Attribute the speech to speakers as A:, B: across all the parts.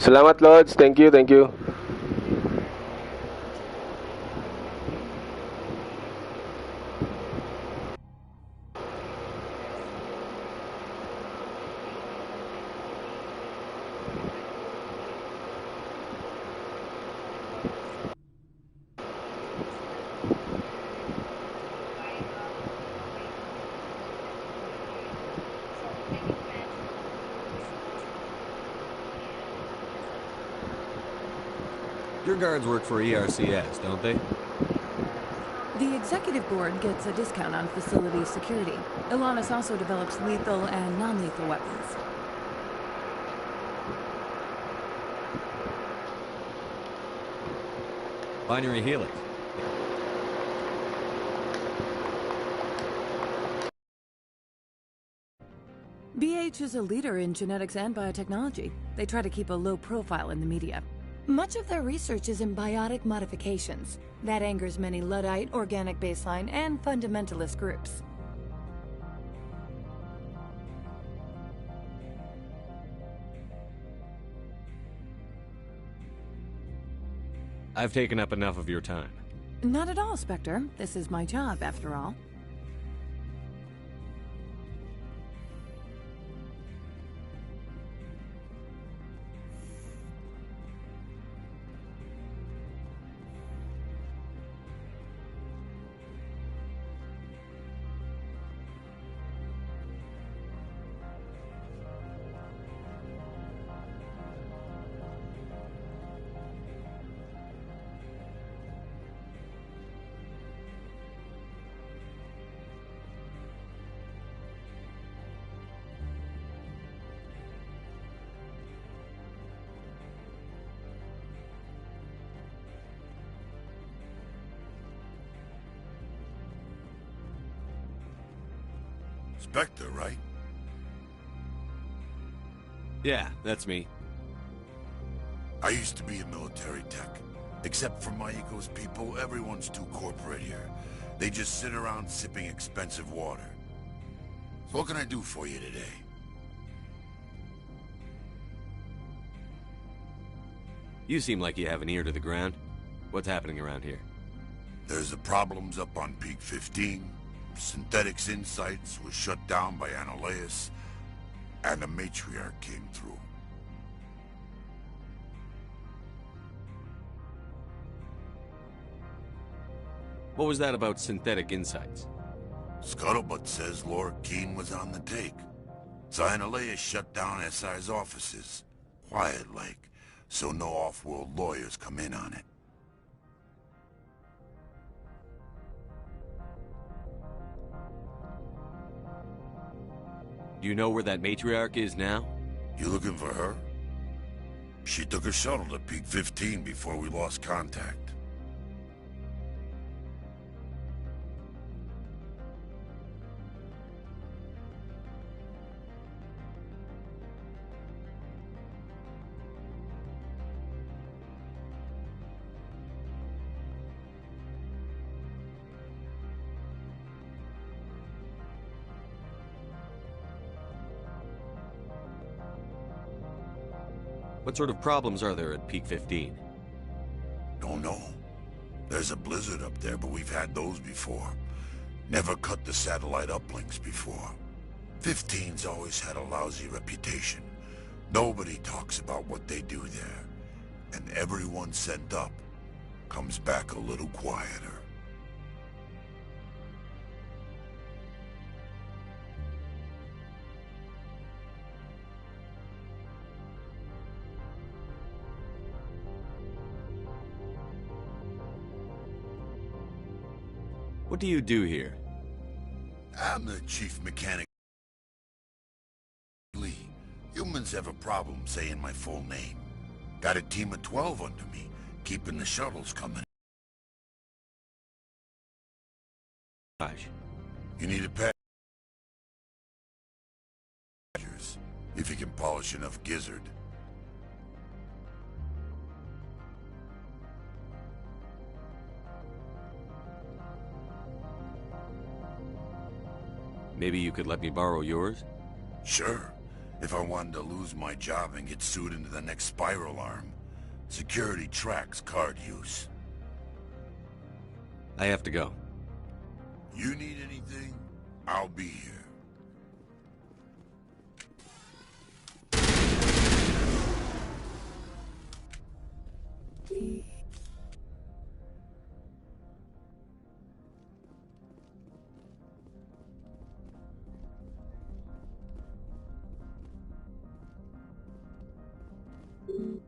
A: Selamat Lodge, thank you, thank you.
B: Your guards work for ERCS, don't they?
C: The executive board gets a discount on facility security. Ilanis also develops lethal and non-lethal weapons.
B: Binary Helix.
C: BH is a leader in genetics and biotechnology. They try to keep a low profile in the media. Much of their research is in biotic modifications. That angers many Luddite, organic baseline, and fundamentalist groups.
B: I've taken up enough of your time.
C: Not at all, Spectre. This is my job, after all.
D: Spectre, right?
B: Yeah, that's me.
D: I used to be a military tech. Except for Maiko's people, everyone's too corporate here. They just sit around sipping expensive water. So what can I do for you today?
B: You seem like you have an ear to the ground. What's happening around here?
D: There's the problems up on Peak 15. Synthetics Insights was shut down by Analeus, and the Matriarch came through.
B: What was that about Synthetic Insights?
D: Scuttlebutt says Lord Keane was on the take. So Analeus shut down SI's offices. Quiet-like, so no off-world lawyers come in on it.
B: Do you know where that Matriarch is now?
D: You looking for her? She took a shuttle to Peak 15 before we lost contact.
B: What sort of problems are there at Peak 15?
D: Don't know. There's a blizzard up there, but we've had those before. Never cut the satellite uplinks before. 15's always had a lousy reputation. Nobody talks about what they do there. And everyone sent up comes back a little quieter.
B: What do you do here?
D: I'm the chief mechanic. Lee, humans have a problem saying my full name. Got a team of 12 under me, keeping the shuttles coming. You need a pass. If you can polish enough gizzard.
B: Maybe you could let me borrow yours?
D: Sure. If I wanted to lose my job and get sued into the next spiral arm, security tracks card use.
B: I have to go.
D: You need anything? I'll be here.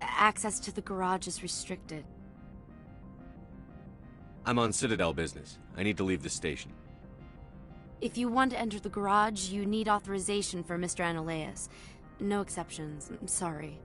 E: Access to the garage is restricted.
B: I'm on Citadel business. I need to leave the station.
E: If you want to enter the garage, you need authorization for Mr. Analeas. No exceptions. I'm sorry.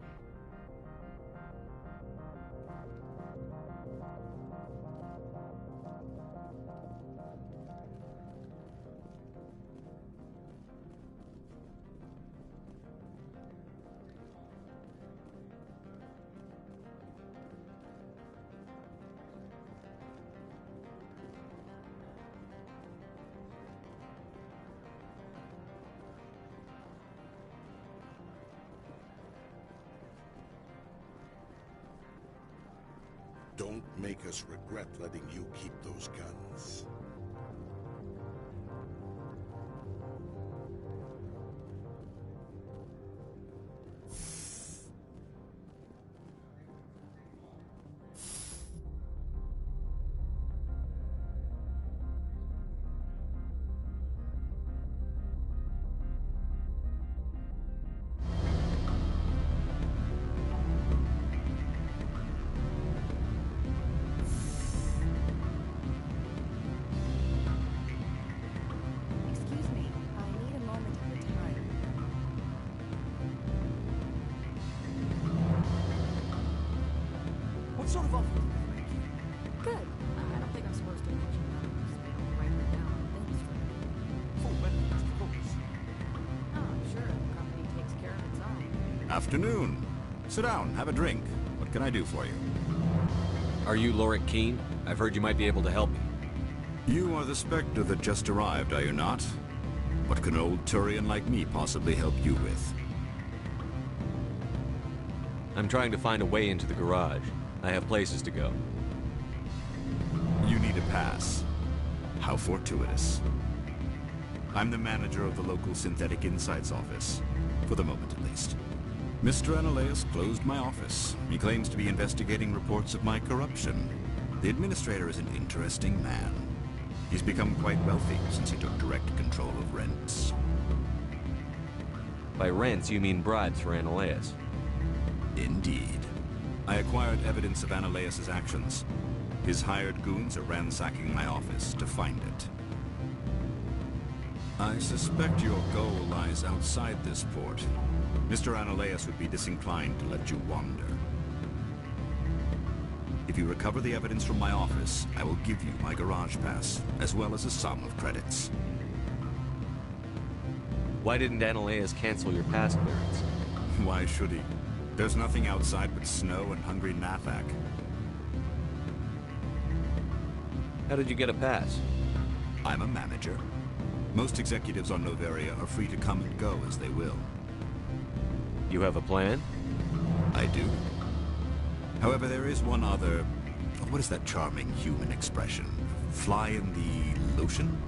F: Don't make us regret letting you keep those guns.
C: Excuse me, I need a moment of your time.
G: What sort of offer did they make you?
C: Good. I don't think I'm supposed to mention numbers. They don't write them down on things for me.
G: Full benefits, of course.
C: Oh, sure. The company takes care of its own.
H: Afternoon. Sit down, have a drink. What can I do for you?
B: Are you Lorik Keene? I've heard you might be able to help me.
H: You are the Spectre that just arrived, are you not? What can an old Turian like me possibly help you with?
B: I'm trying to find a way into the garage. I have places to go.
H: You need a pass. How fortuitous. I'm the manager of the local Synthetic Insights office. For the moment, at least. Mr. Analeas closed my office. He claims to be investigating reports of my corruption. The administrator is an interesting man. He's become quite wealthy since he took direct control of rents.
B: By rents, you mean bribes for Analeas.
H: Indeed. I acquired evidence of Analeas' actions. His hired goons are ransacking my office to find it. I suspect your goal lies outside this port. Mr. Analeas would be disinclined to let you wander. If you recover the evidence from my office, I will give you my garage pass, as well as a sum of credits.
B: Why didn't Analeas cancel your pass clearance?
H: Why should he? There's nothing outside but snow and hungry Nathak.
B: How did you get a pass?
H: I'm a manager. Most executives on Noveria are free to come and go as they will.
B: You have a plan?
H: I do. However, there is one other... What is that charming human expression? Fly in the lotion?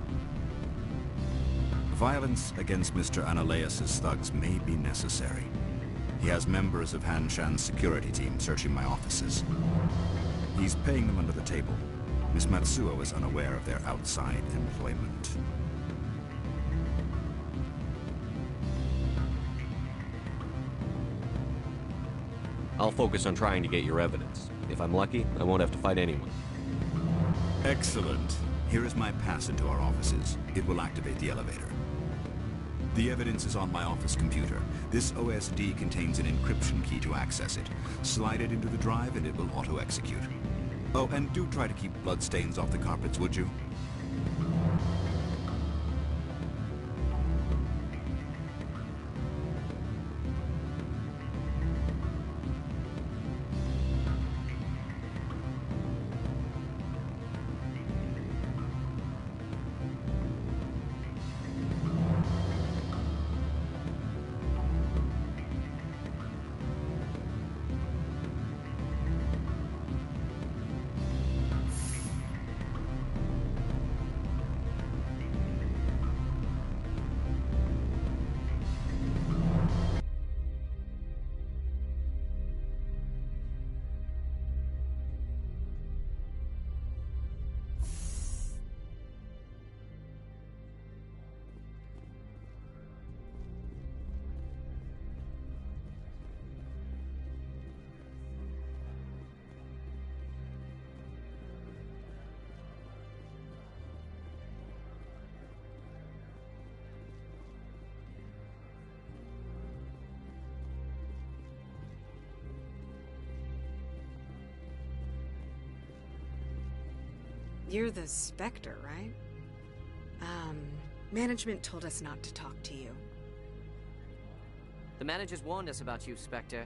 H: Violence against Mr. Analeas' thugs may be necessary. He has members of Han Shan's security team searching my offices. He's paying them under the table. Miss Matsuo is unaware of their outside employment.
B: I'll focus on trying to get your evidence. If I'm lucky, I won't have to fight anyone.
H: Excellent. Here is my pass into our offices. It will activate the elevator. The evidence is on my office computer. This OSD contains an encryption key to access it. Slide it into the drive and it will auto-execute. Oh, and do try to keep bloodstains off the carpets, would you?
I: You're the Spectre, right? Management told us not to talk to you.
J: The managers warned us about you, Spectre.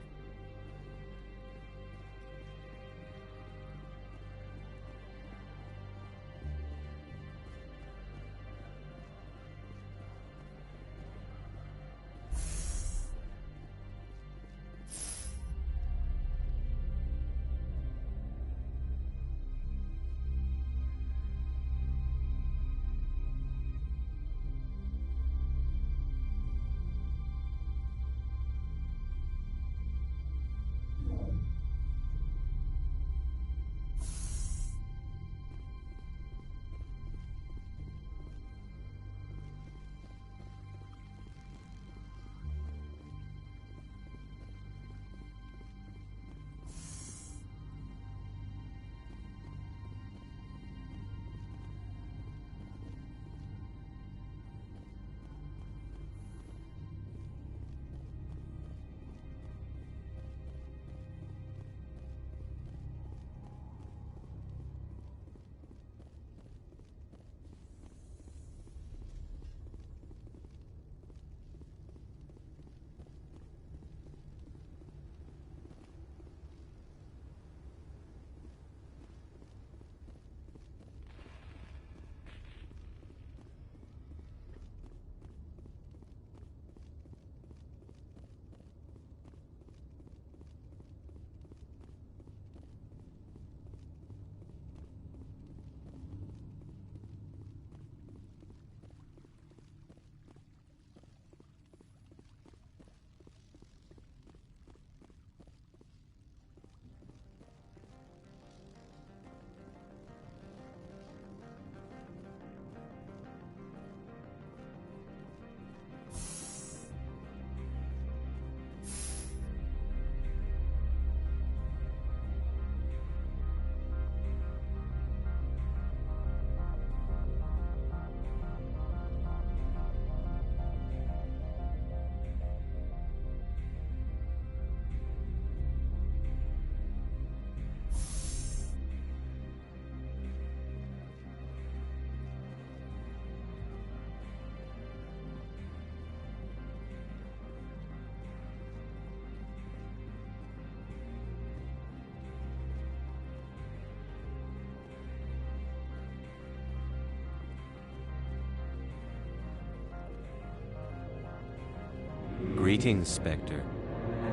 B: Greetings, Spectre.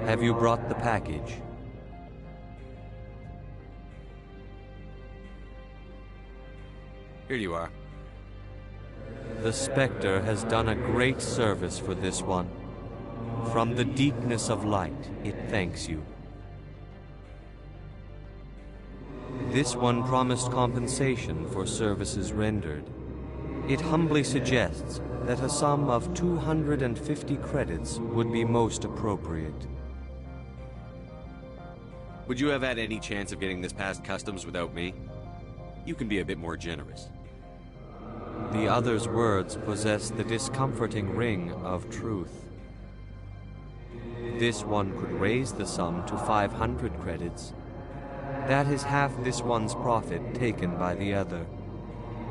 B: Have you brought the package?
K: Here you are.
B: The Spectre has done a great service for this one. From the deepness of light, it thanks you. This one promised compensation for services rendered. It humbly suggests that a sum of 250 credits would be most appropriate.
K: Would you have had any chance of getting this past customs without me? You can be a bit more generous.
B: The other's words possess the discomforting ring of truth. This one could raise the sum to 500 credits. That is half this one's profit taken by the other.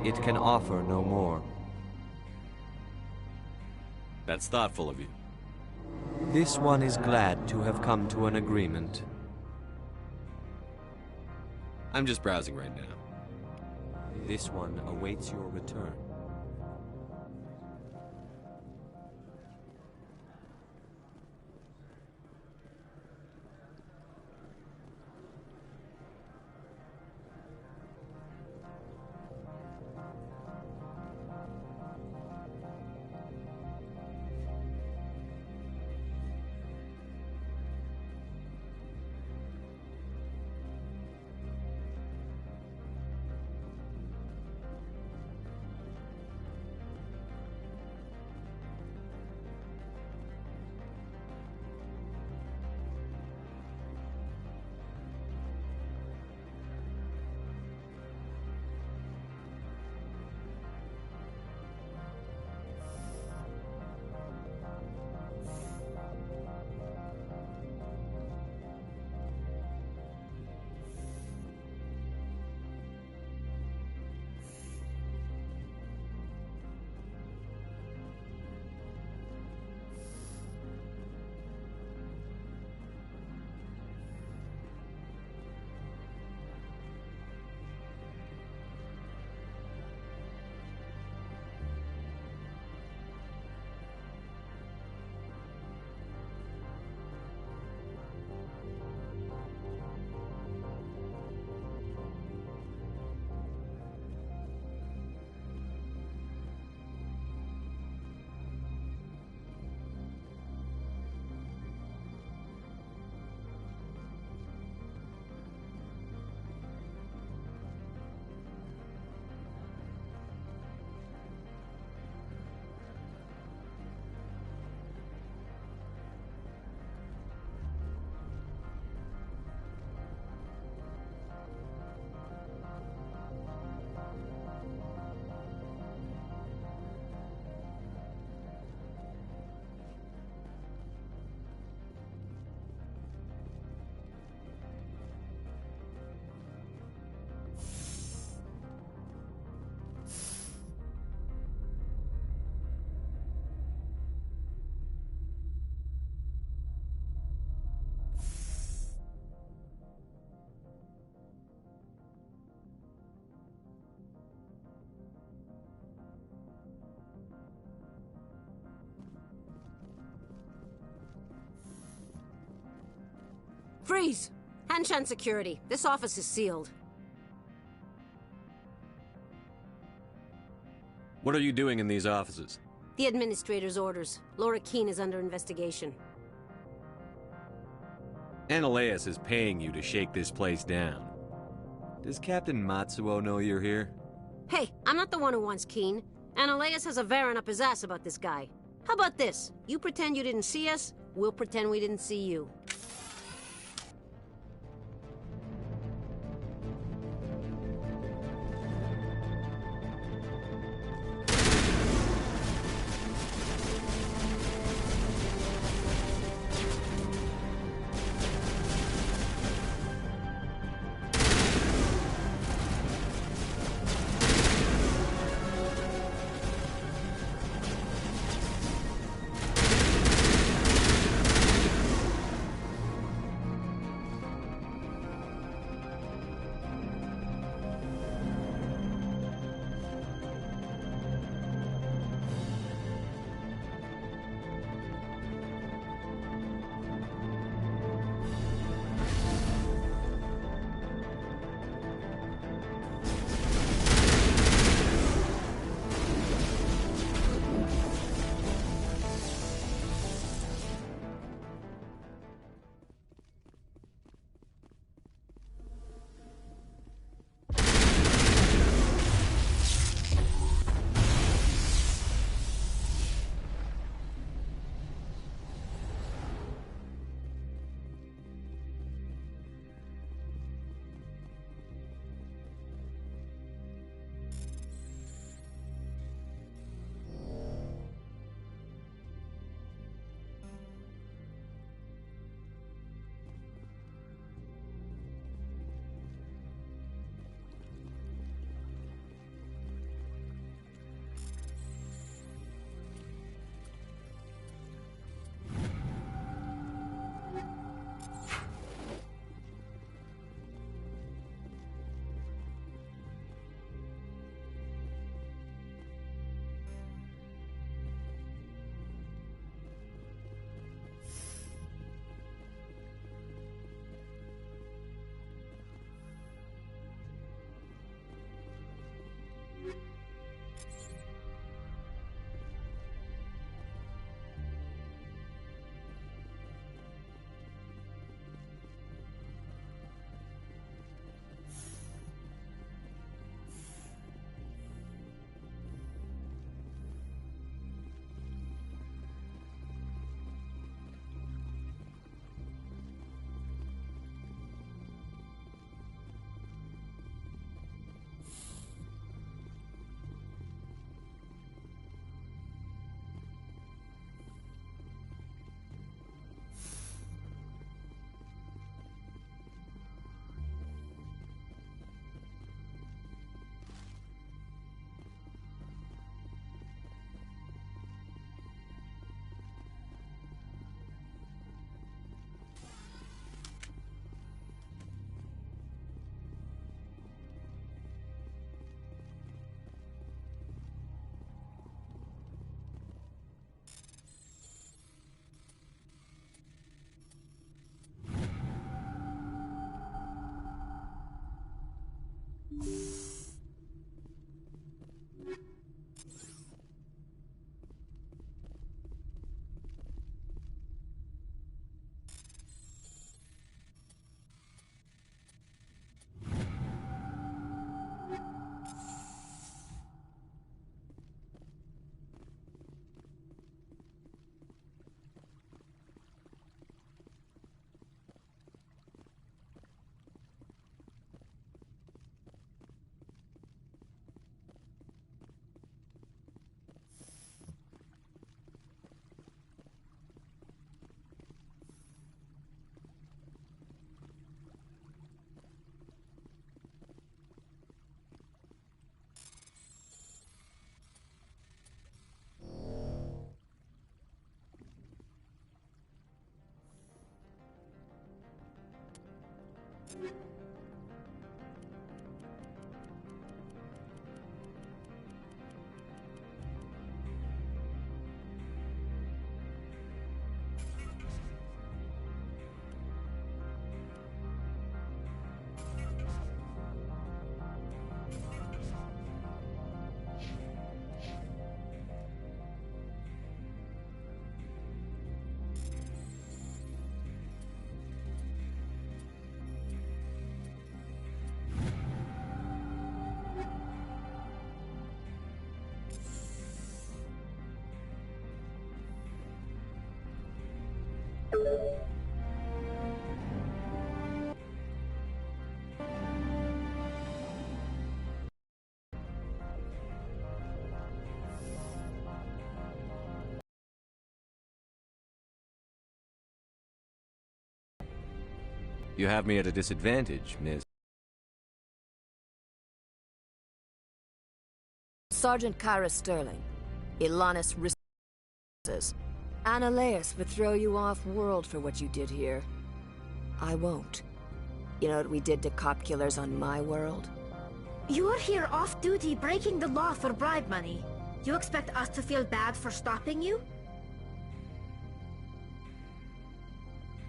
B: It can offer no more.
K: That's thoughtful of you.
B: This one is glad to have come to an agreement.
K: I'm just browsing right now.
B: This one awaits your return.
L: Freeze! Hanshan security. This office is sealed.
K: What are you doing in these offices?
L: The administrator's orders. Laura Keene is under investigation.
K: Ananias is paying you to shake this place down. Does Captain Matsuo know you're here?
L: Hey, I'm not the one who wants Keene. Ananias has a Varen up his ass about this guy. How about this? You pretend you didn't see us, we'll pretend we didn't see you.
K: You have me at a disadvantage, Miss.
M: Sergeant Kyra Sterling. Ilanis Risses. Analeas would throw you off-world for what you did here. I won't. You know what we did to cop killers on my world?
N: You're here off-duty breaking the law for bribe money. You expect us to feel bad for stopping you?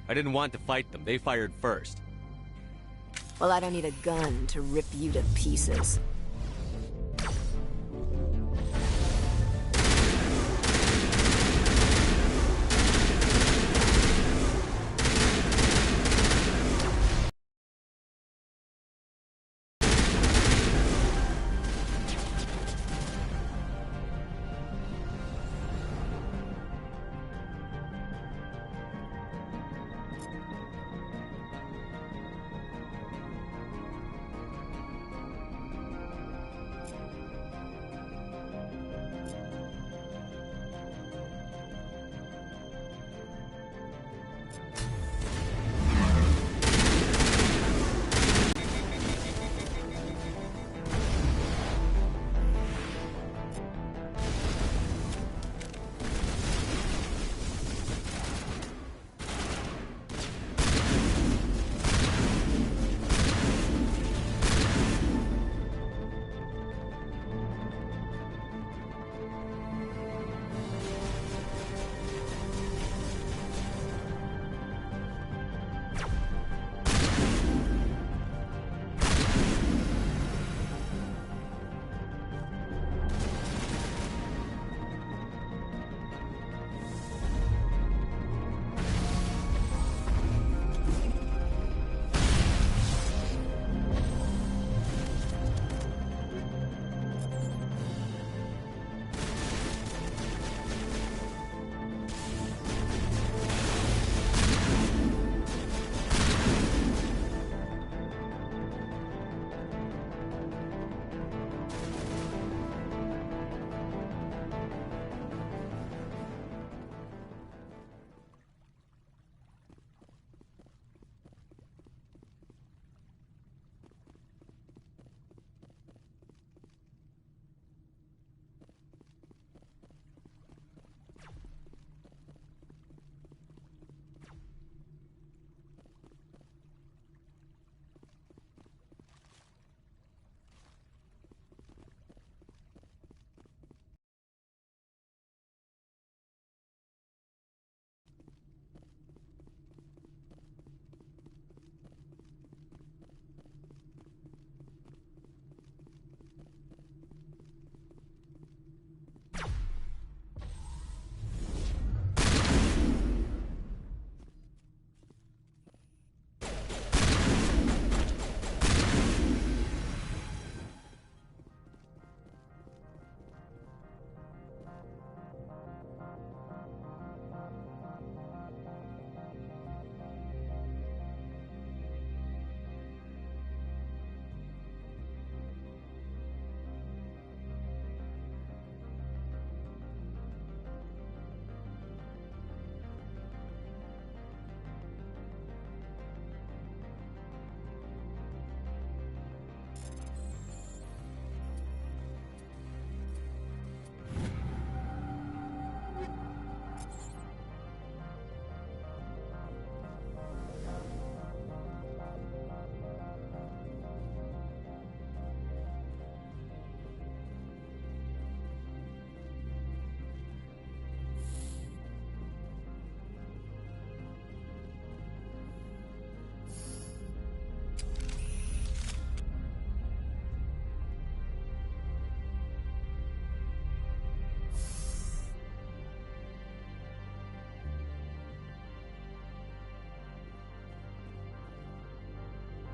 K: I didn't want to fight them. They fired first.
M: Well, I don't need a gun to rip you to pieces.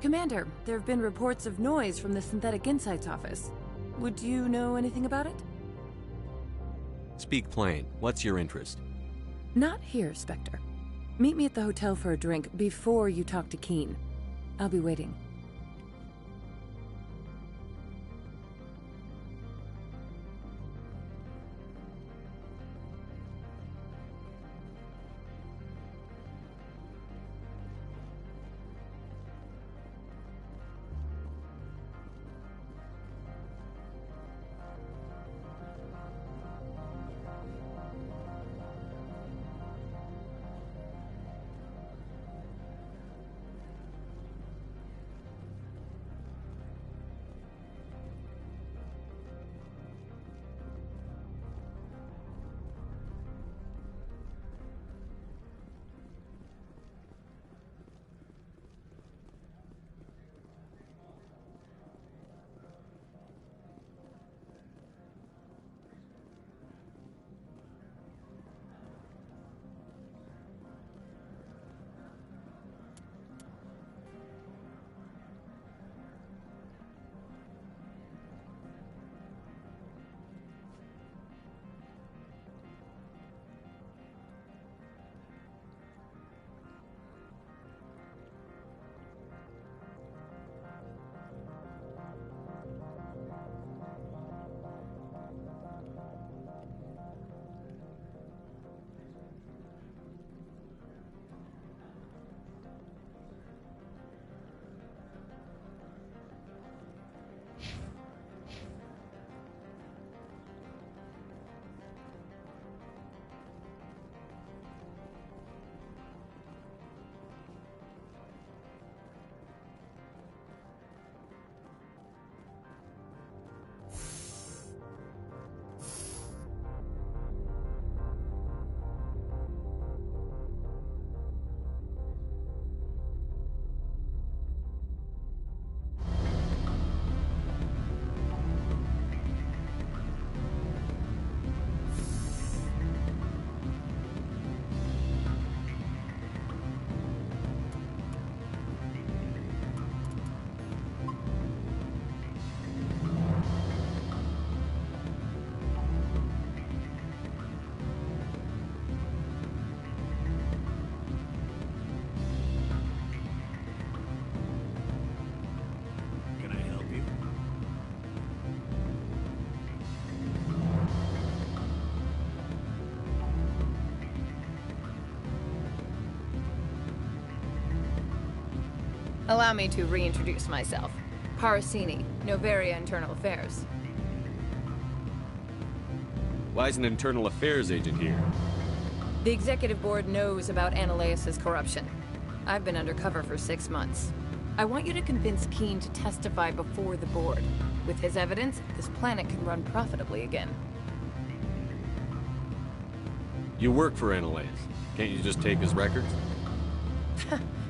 C: Commander, there have been reports of noise from the Synthetic Insights office. Would you know anything about it?
K: Speak plain. What's your interest?
C: Not here, Spectre. Meet me at the hotel for a drink before you talk to Keen. I'll be waiting.
O: Allow me to reintroduce myself. Parasini, Novaria Internal Affairs.
K: Why is an internal affairs agent here?
O: The executive board knows about Ananias' corruption. I've been undercover for 6 months. I want you to convince Keen to testify before the board. With his evidence, this planet can run profitably again.
K: You work for Ananias. Can't you just take his records?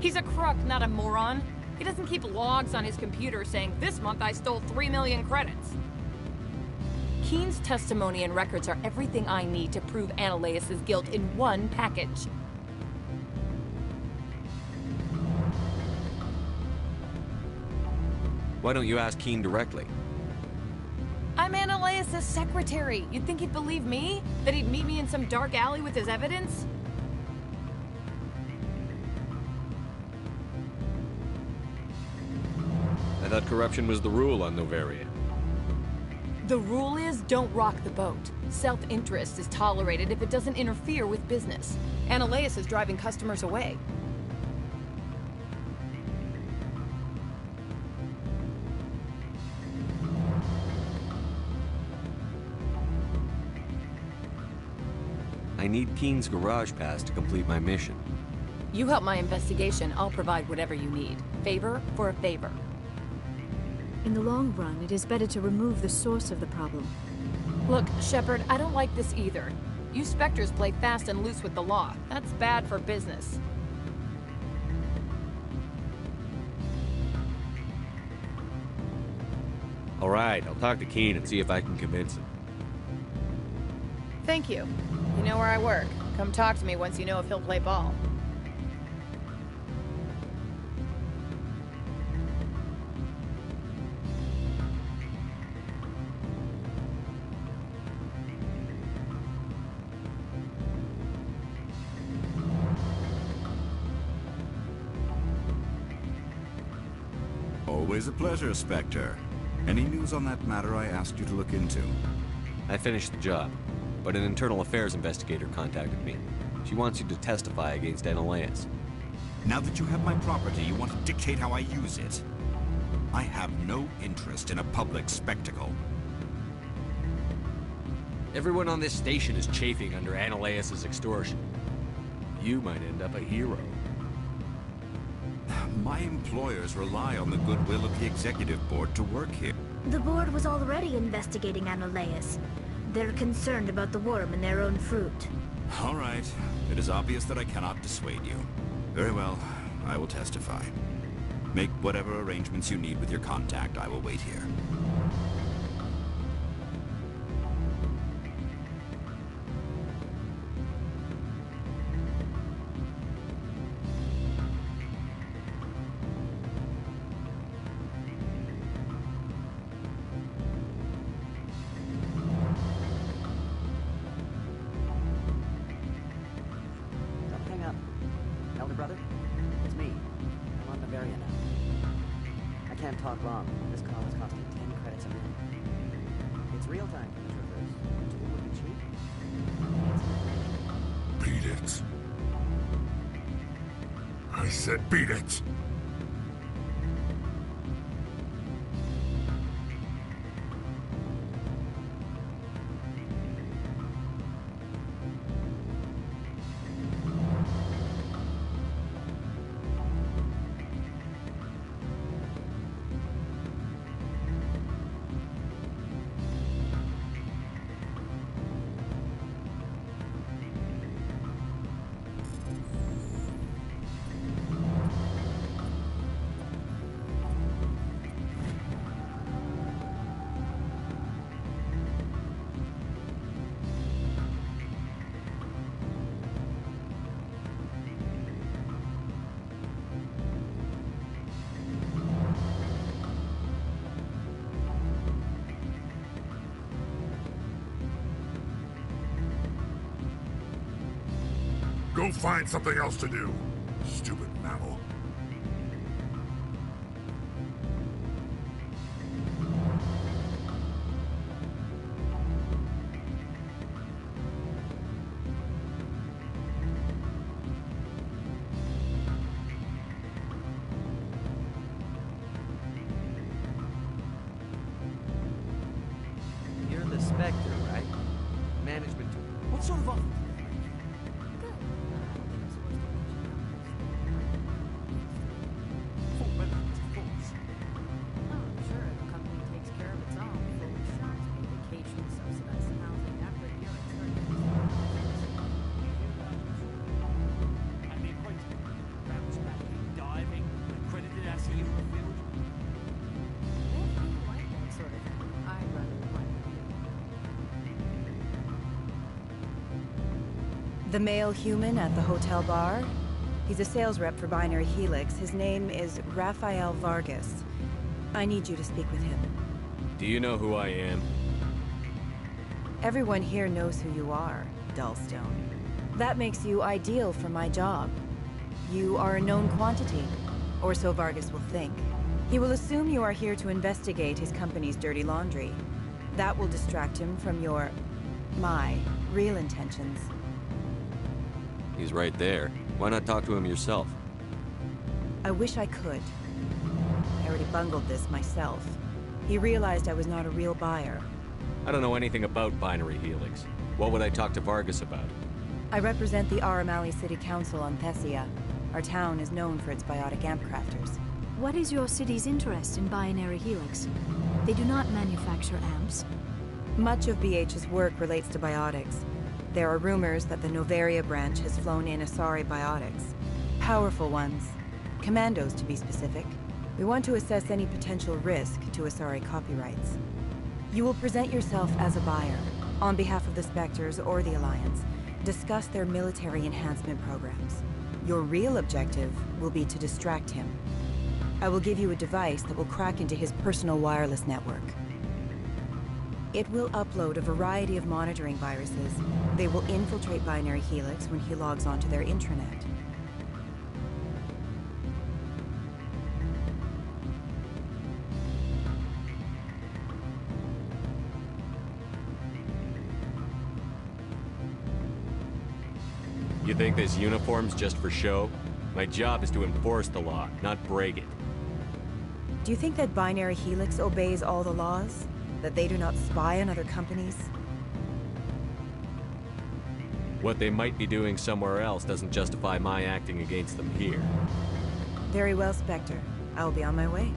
O: He's a crook, not a moron. He doesn't keep logs on his computer saying, "This month I stole 3 million credits." Keen's testimony and records are everything I need to prove Ananias' guilt in one package.
K: Why don't you ask Keen directly?
O: I'm Ananias' secretary. You'd think he'd believe me? That he'd meet me in some dark alley with his evidence?
K: I thought corruption was the rule on Novaria.
O: The rule is, don't rock the boat. Self-interest is tolerated if it doesn't interfere with business. Ananias is driving customers away.
K: I need Keen's garage pass to complete my mission.
O: You help my investigation, I'll provide whatever you need. Favor for a favor.
P: In the long run, it is better to remove the source of the problem.
O: Look, Shepard, I don't like this either. You Spectres play fast and loose with the law. That's bad for business.
K: All right, I'll talk to Keen and see if I can convince him.
O: Thank you. You know where I work. Come talk to me once you know if he'll play ball.
H: Always a pleasure, Spectre. Any news on that matter I asked you to look into?
K: I finished the job, but an internal affairs investigator contacted me. She wants you to testify against Analeas.
H: Now that you have my property, you want to dictate how I use it. I have no interest in a public spectacle.
K: Everyone on this station is chafing under Analeas' extortion. You might end up a hero.
H: My employers rely on the goodwill of the executive board to work here.
N: The board was already investigating Analeas. They're concerned about the worm in their own fruit.
H: All right. It is obvious that I cannot dissuade you. Very well. I will testify. Make whatever arrangements you need with your contact. I will wait here.
D: I said beat it! Go find something else to do, stupid mammal.
J: You're the Spectre, right? Management. What sort of offer?
Q: The male human at the hotel bar? He's a sales rep for Binary Helix. His name is Rafael Vargas. I need you to speak with him.
K: Do you know who I am?
Q: Everyone here knows who you are, Dullstone. That makes you ideal for my job. You are a known quantity, or so Vargas will think. He will assume you are here to investigate his company's dirty laundry. That will distract him from my real intentions.
K: He's right there. Why not talk to him yourself?
Q: I wish I could. I already bungled this myself. He realized I was not a real buyer.
K: I don't know anything about Binary Helix. What would I talk to Vargas about?
Q: I represent the Aramali City Council on Thessia. Our town is known for its biotic amp crafters.
P: What is your city's interest in Binary Helix? They do not manufacture amps.
Q: Much of BH's work relates to biotics. There are rumors that the Novaria branch has flown in Asari biotics. Powerful ones. Commandos, to be specific. We want to assess any potential risk to Asari copyrights. You will present yourself as a buyer, on behalf of the Spectres or the Alliance. Discuss their military enhancement programs. Your real objective will be to distract him. I will give you a device that will crack into his personal wireless network. It will upload a variety of monitoring viruses. They will infiltrate Binary Helix when he logs onto their intranet.
K: You think this uniform's just for show? My job is to enforce the law, not break it.
Q: Do you think that Binary Helix obeys all the laws? That they do not spy on other companies?
K: What they might be doing somewhere else doesn't justify my acting against them here.
Q: Very well, Spectre. I will be on my way.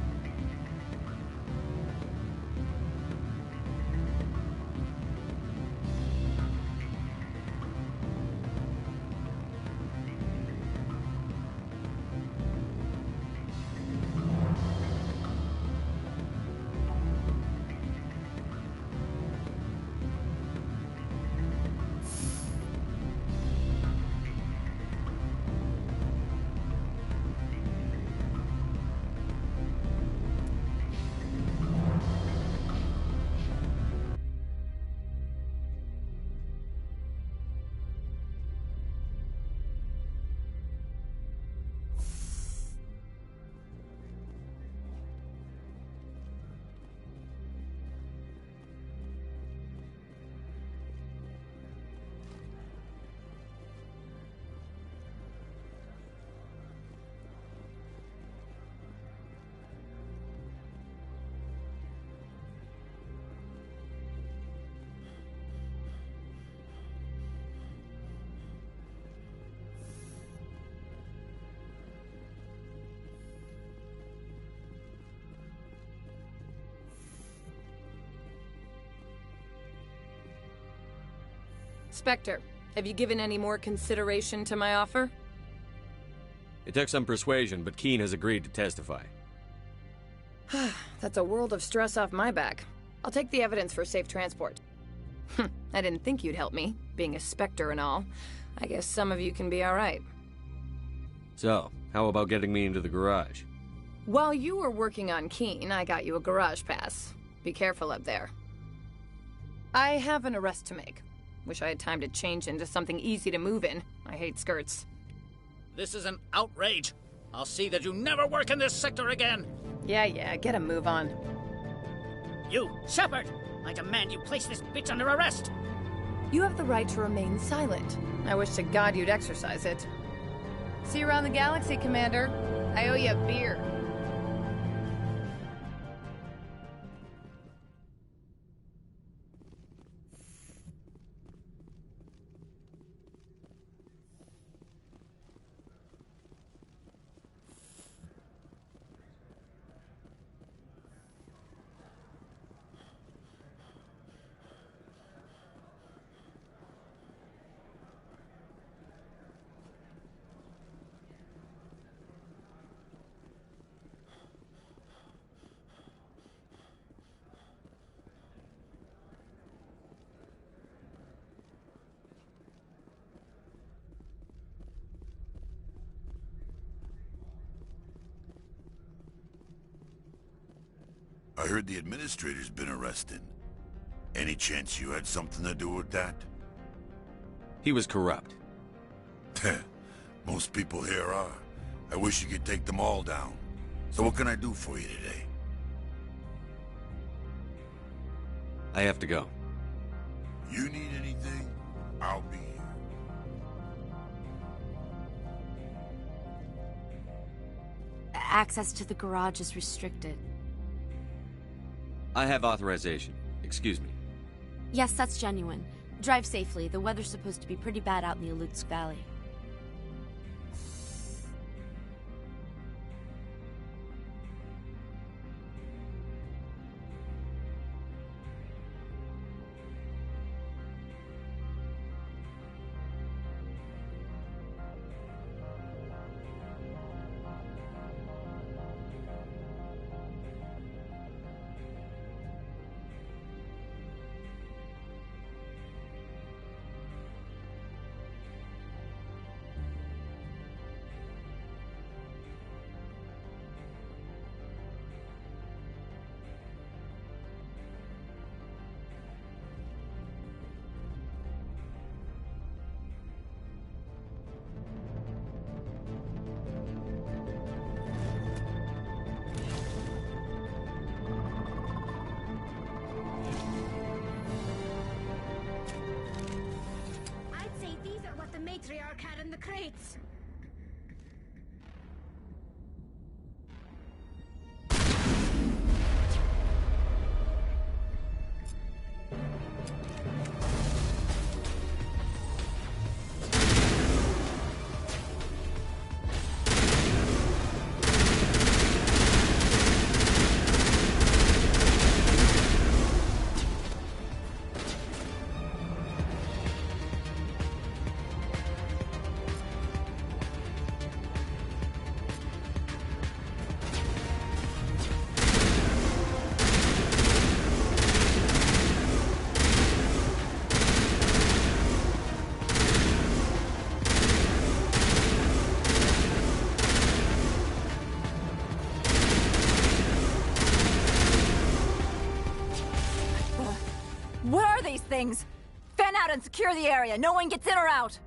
O: Spectre, have you given any more consideration to my offer?
K: It took some persuasion, but Keen has agreed to testify.
O: That's a world of stress off my back. I'll take the evidence for safe transport. I didn't think you'd help me, being a Spectre and all. I guess some of you can be alright.
K: So, how about getting me into the garage?
O: While you were working on Keen, I got you a garage pass. Be careful up there. I have an arrest to make. Wish I had time to change into something easy to move in. I hate skirts.
R: This is an outrage. I'll see that you never work in this sector again.
O: Yeah, get a move on.
R: You, Shepard! I demand you place this bitch under arrest!
O: You have the right to remain silent. I wish to God you'd exercise it. See you around the galaxy, Commander. I owe you a beer.
D: I heard the administrator's been arrested. Any chance you had something to do with that?
K: He was corrupt.
D: Most people here are. I wish you could take them all down. So what can I do for you today?
K: I have to go.
D: You need anything, I'll be here.
E: Access to the garage is restricted.
K: I have authorization. Excuse me.
E: Yes, that's genuine. Drive safely. The weather's supposed to be pretty bad out in the Alutsk Valley.
N: matriarch had in the crates.
S: What are these things? Fan out and secure the area. No one gets in or out.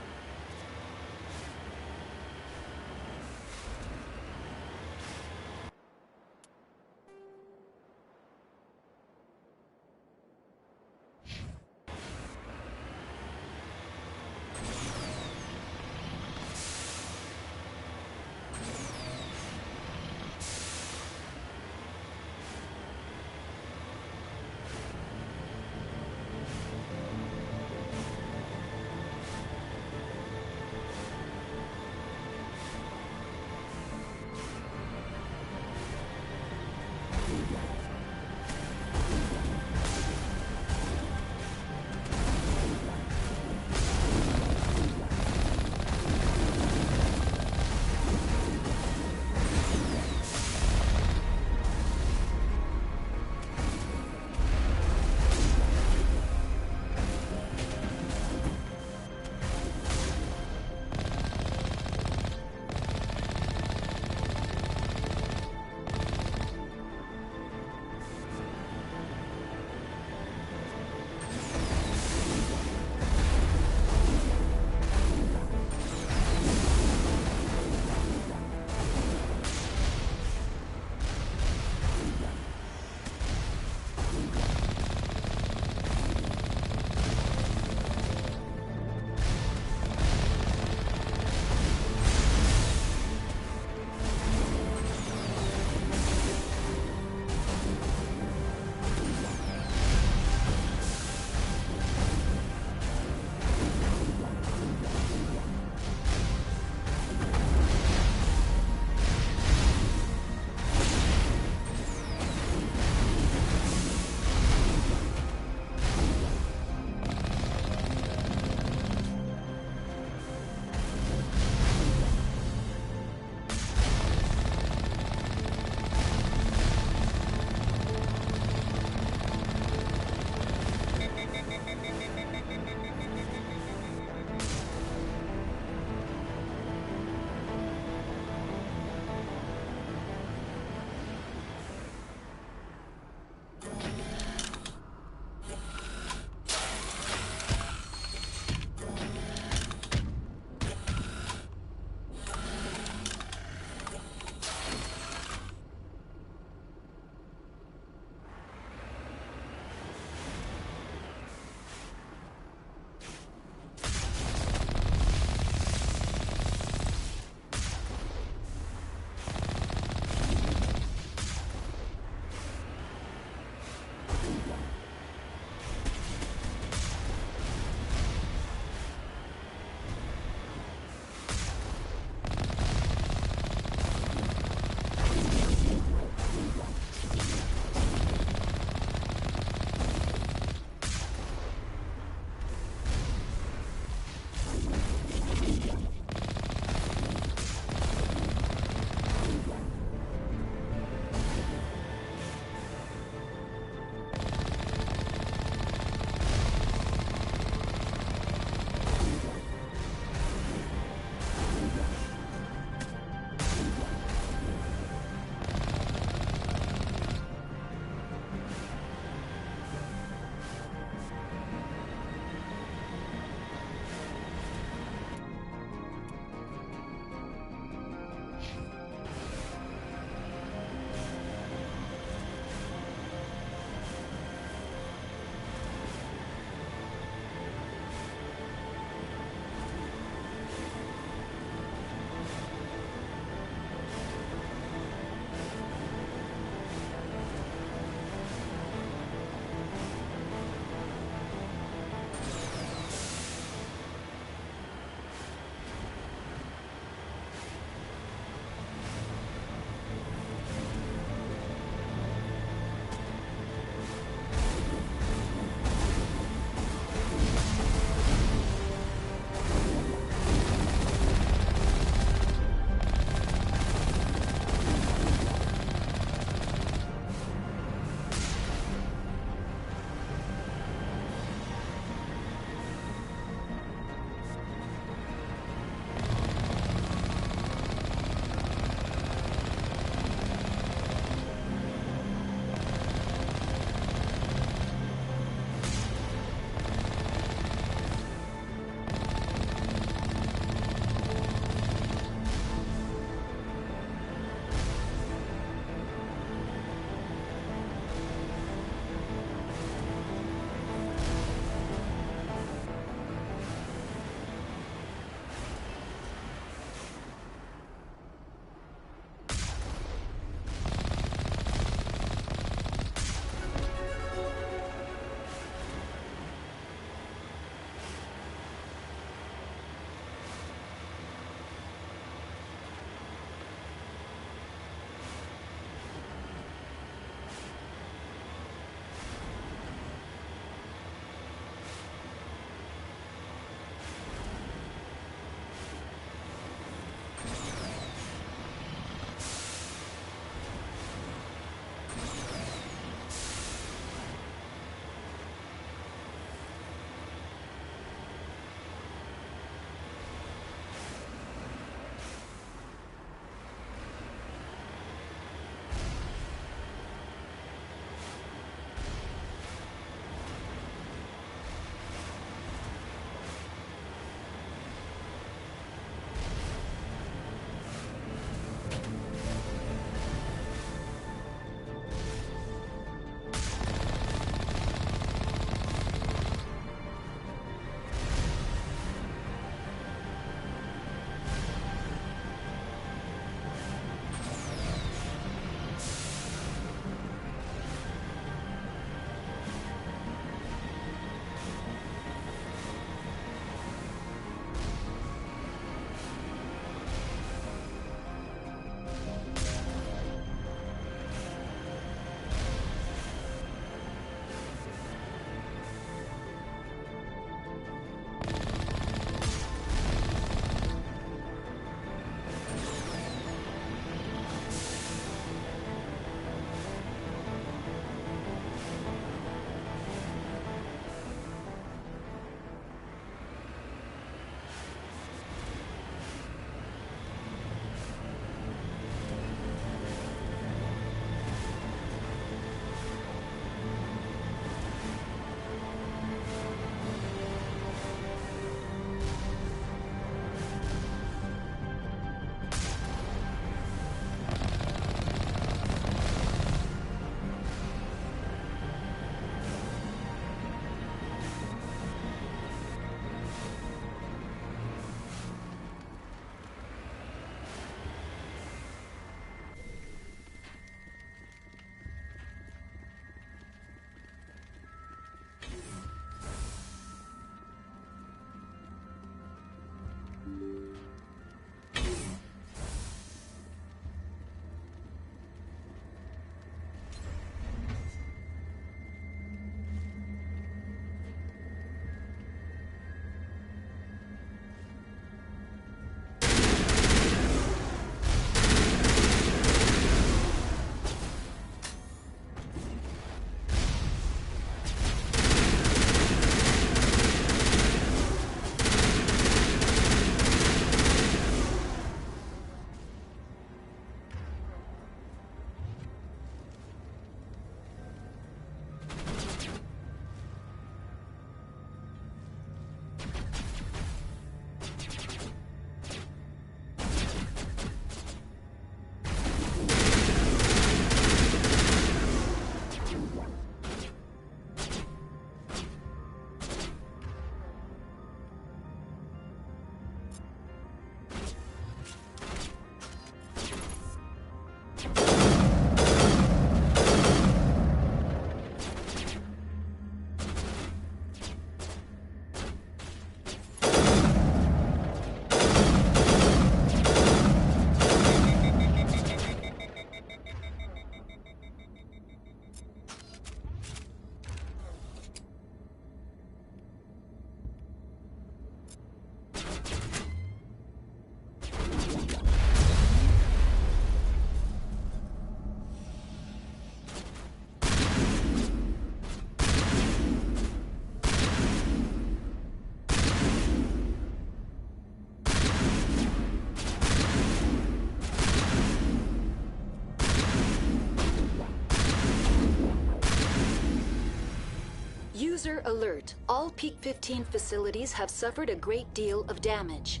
T: User alert. All Peak 15 facilities have suffered a great deal of damage.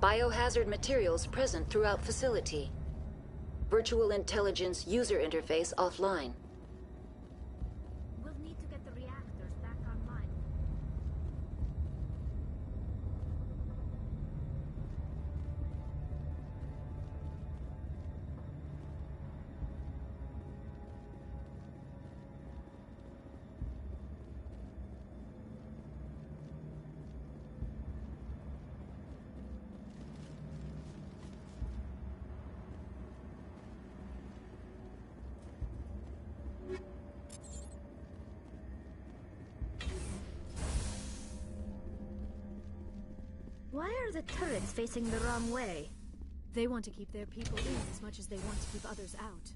T: Biohazard materials present throughout facility. Virtual intelligence user interface offline.
N: We'll need to get the reactors back online. Why are the turrets facing the wrong way?
P: They want to keep their people in as much as they want to keep others out.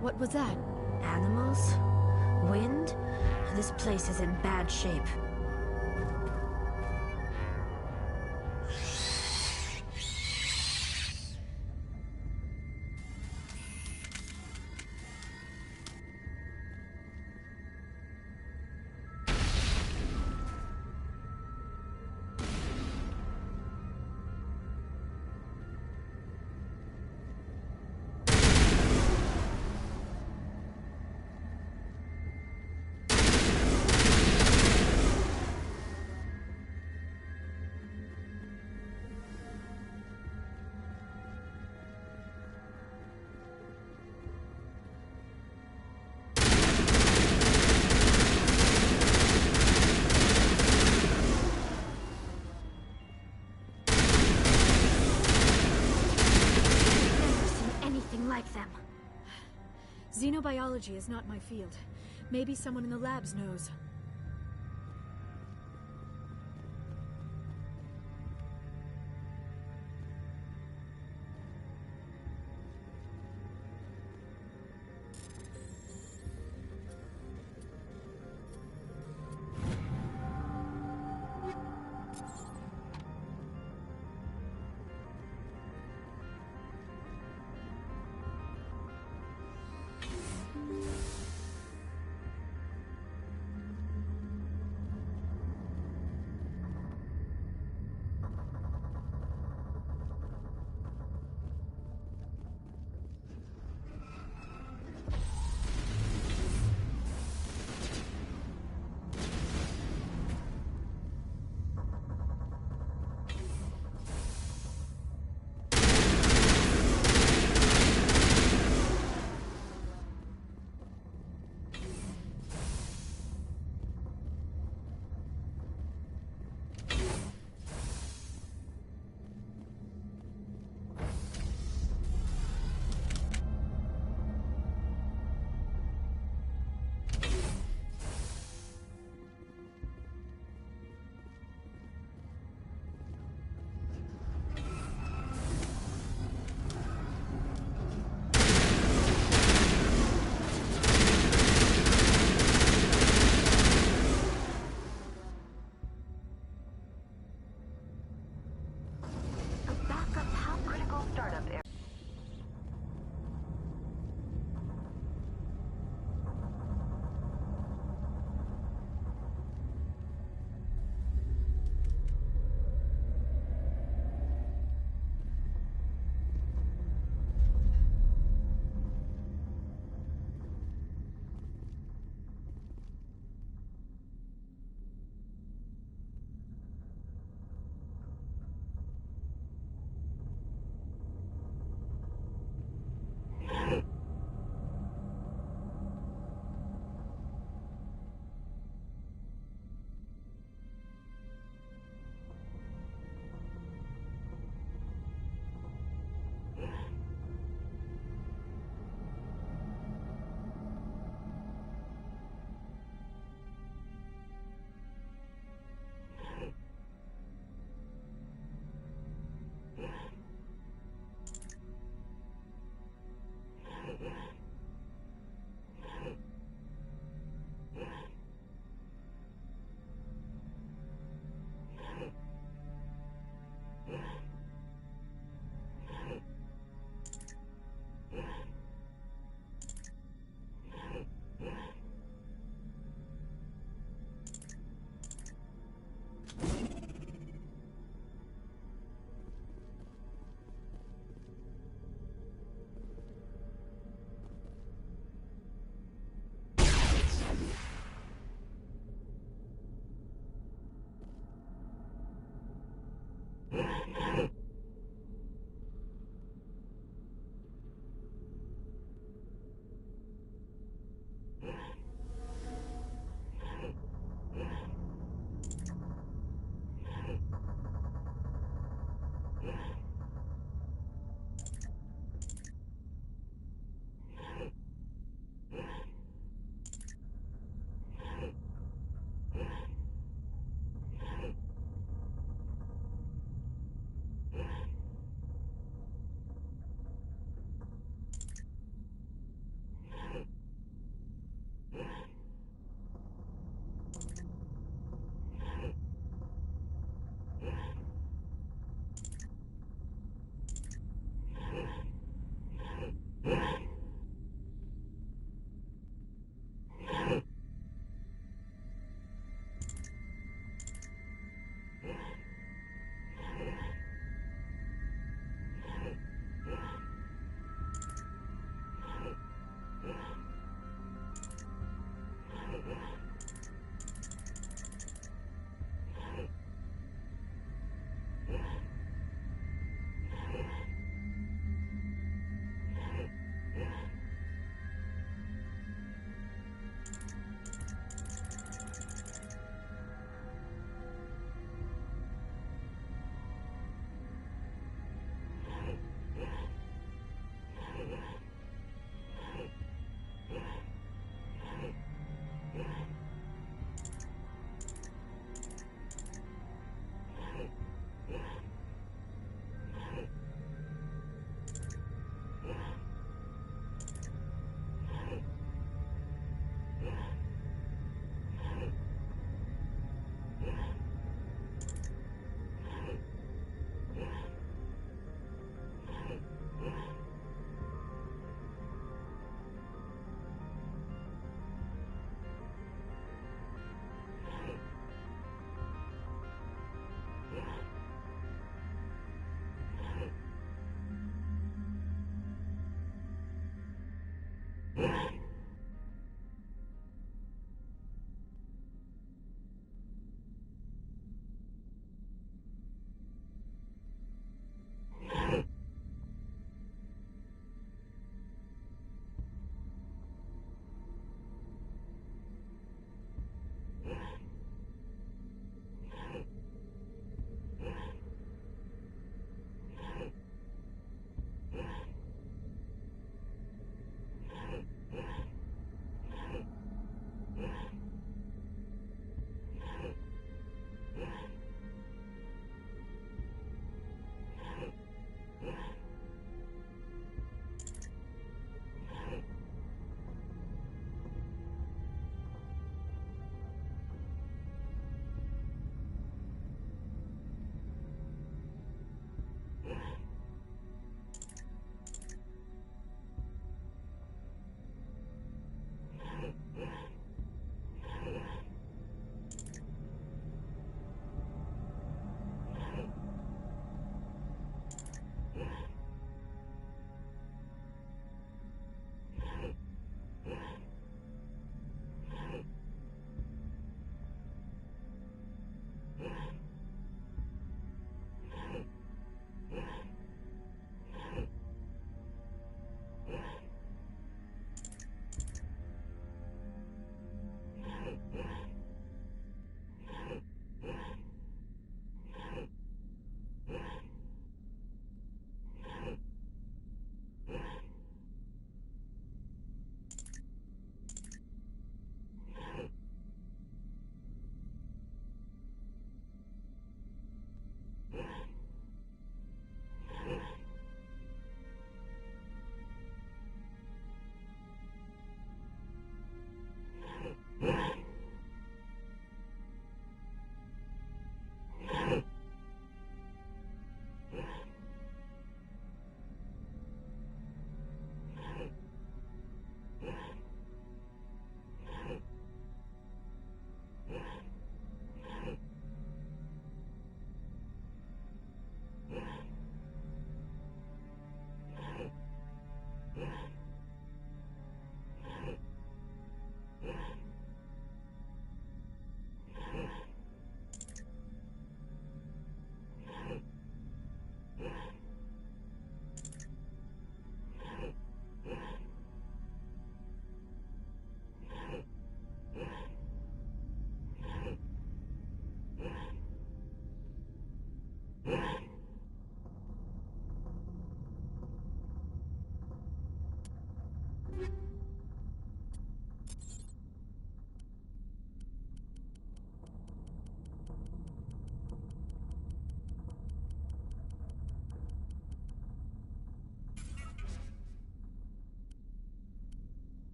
P: What was that?
N: Animals? Wind? This place is in bad shape. Like them.
P: Xenobiology is not my field. Maybe someone in the labs knows.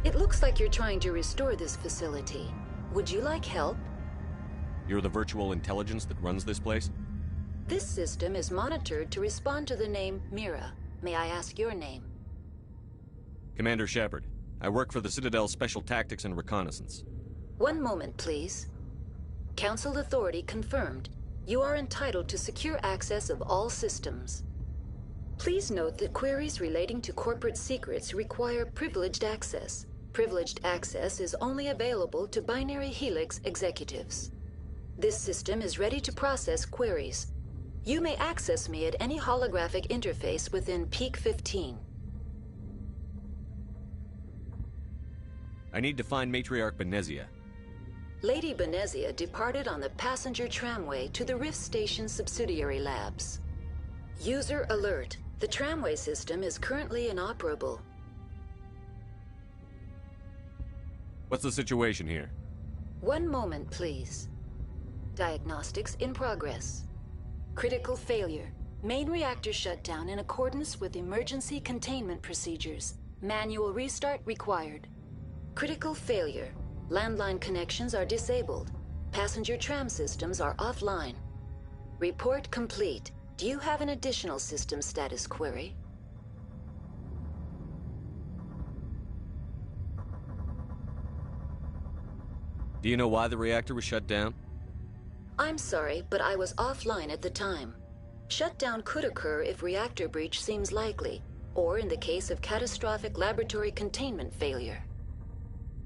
T: It looks like you're trying to restore this facility. Would you like help?
K: You're the virtual intelligence that runs this place?
T: This system is monitored to respond to the name Mira. May I ask your name?
K: Commander Shepard. I work for the Citadel's Special Tactics and Reconnaissance.
T: One moment, please. Council authority confirmed. You are entitled to secure access of all systems. Please note that queries relating to corporate secrets require privileged access. Privileged access is only available to Binary Helix executives. This system is ready to process queries. You may access me at any holographic interface within Peak 15.
K: I need to find Matriarch Benezia.
T: Lady Benezia departed on the passenger tramway to the Rift Station subsidiary labs. User alert. The tramway system is currently inoperable.
K: What's the situation here?
T: One moment, please. Diagnostics in progress. Critical failure. Main reactor shut down in accordance with emergency containment procedures. Manual restart required. Critical failure. Landline connections are disabled. Passenger tram systems are offline. Report complete. Do you have an additional system status query?
K: Do you know why the reactor was shut down?
T: I'm sorry, but I was offline at the time. Shutdown could occur if reactor breach seems likely, or in the case of catastrophic laboratory containment failure.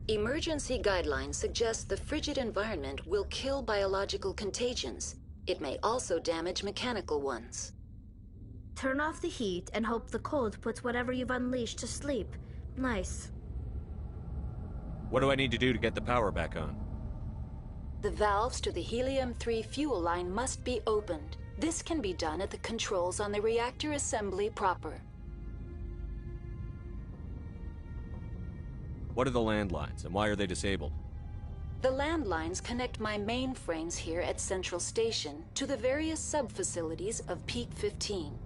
T: Emergency guidelines suggest the frigid environment will kill biological contagions. It may also damage mechanical ones.
N: Turn off the heat and hope the cold puts whatever you've unleashed to sleep. Nice.
K: What do I need to do to get the power back on?
T: The valves to the helium-3 fuel line must be opened. This can be done at the controls on the reactor assembly proper.
K: What are the landlines, and why are they disabled?
T: The landlines connect my mainframes here at Central Station to the various sub-facilities of Peak 15.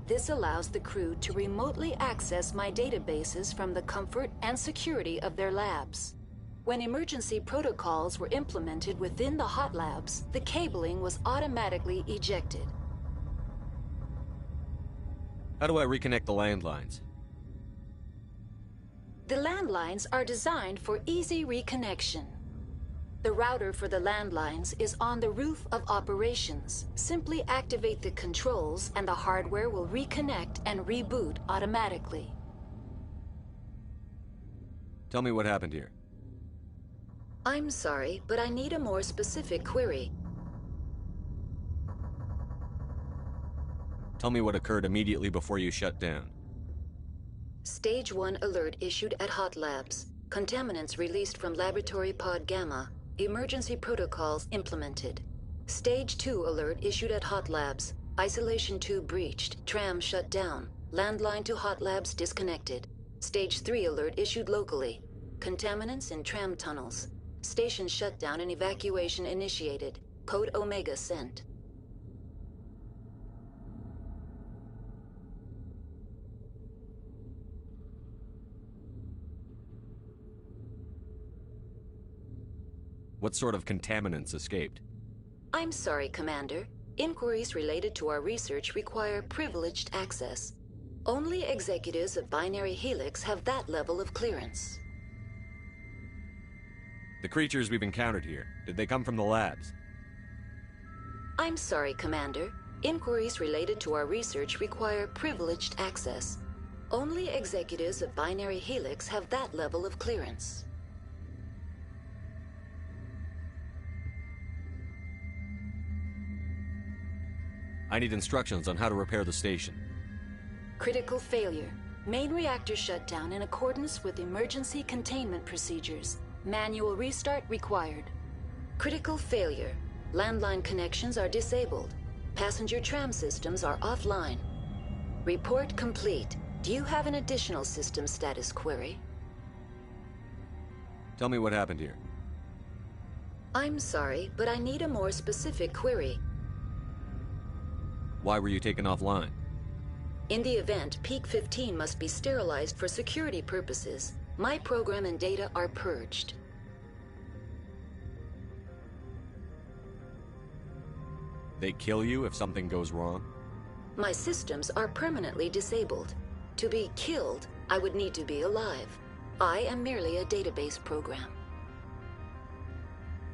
T: This allows the crew to remotely access my databases from the comfort and security of their labs. When emergency protocols were implemented within the hot labs, the cabling was automatically ejected.
K: How do I reconnect the landlines?
T: The landlines are designed for easy reconnection. The router for the landlines is on the roof of operations. Simply activate the controls and the hardware will reconnect and reboot automatically.
K: Tell me what happened here.
T: I'm sorry, but I need a more specific query.
K: Tell me what occurred immediately before you shut down.
T: Stage 1 alert issued at Hot Labs. Contaminants released from Laboratory Pod Gamma. Emergency protocols implemented. Stage 2 alert issued at Hot Labs. Isolation tube breached. Tram shut down. Landline to Hot Labs disconnected. Stage 3 alert issued locally. Contaminants in tram tunnels. Station shutdown and evacuation initiated. Code Omega sent.
K: What sort of contaminants escaped?
T: I'm sorry, Commander. Inquiries related to our research require privileged access. Only executives of Binary Helix have that level of clearance.
K: The creatures we've encountered here, did they come from the labs?
T: I'm sorry, Commander. Inquiries related to our research require privileged access. Only executives of Binary Helix have that level of clearance.
K: I need instructions on how to repair the station.
T: Critical failure. Main reactor shut down in accordance with emergency containment procedures. Manual restart required. Critical failure. Landline connections are disabled. Passenger tram systems are offline. Report complete. Do you have an additional system status query?
K: Tell me what happened here.
T: I'm sorry, but I need a more specific query.
K: Why were you taken offline?
T: In the event, Peak 15 must be sterilized for security purposes. My program and data are purged.
K: They kill you if something goes wrong?
T: My systems are permanently disabled. To be killed, I would need to be alive. I am merely a database program.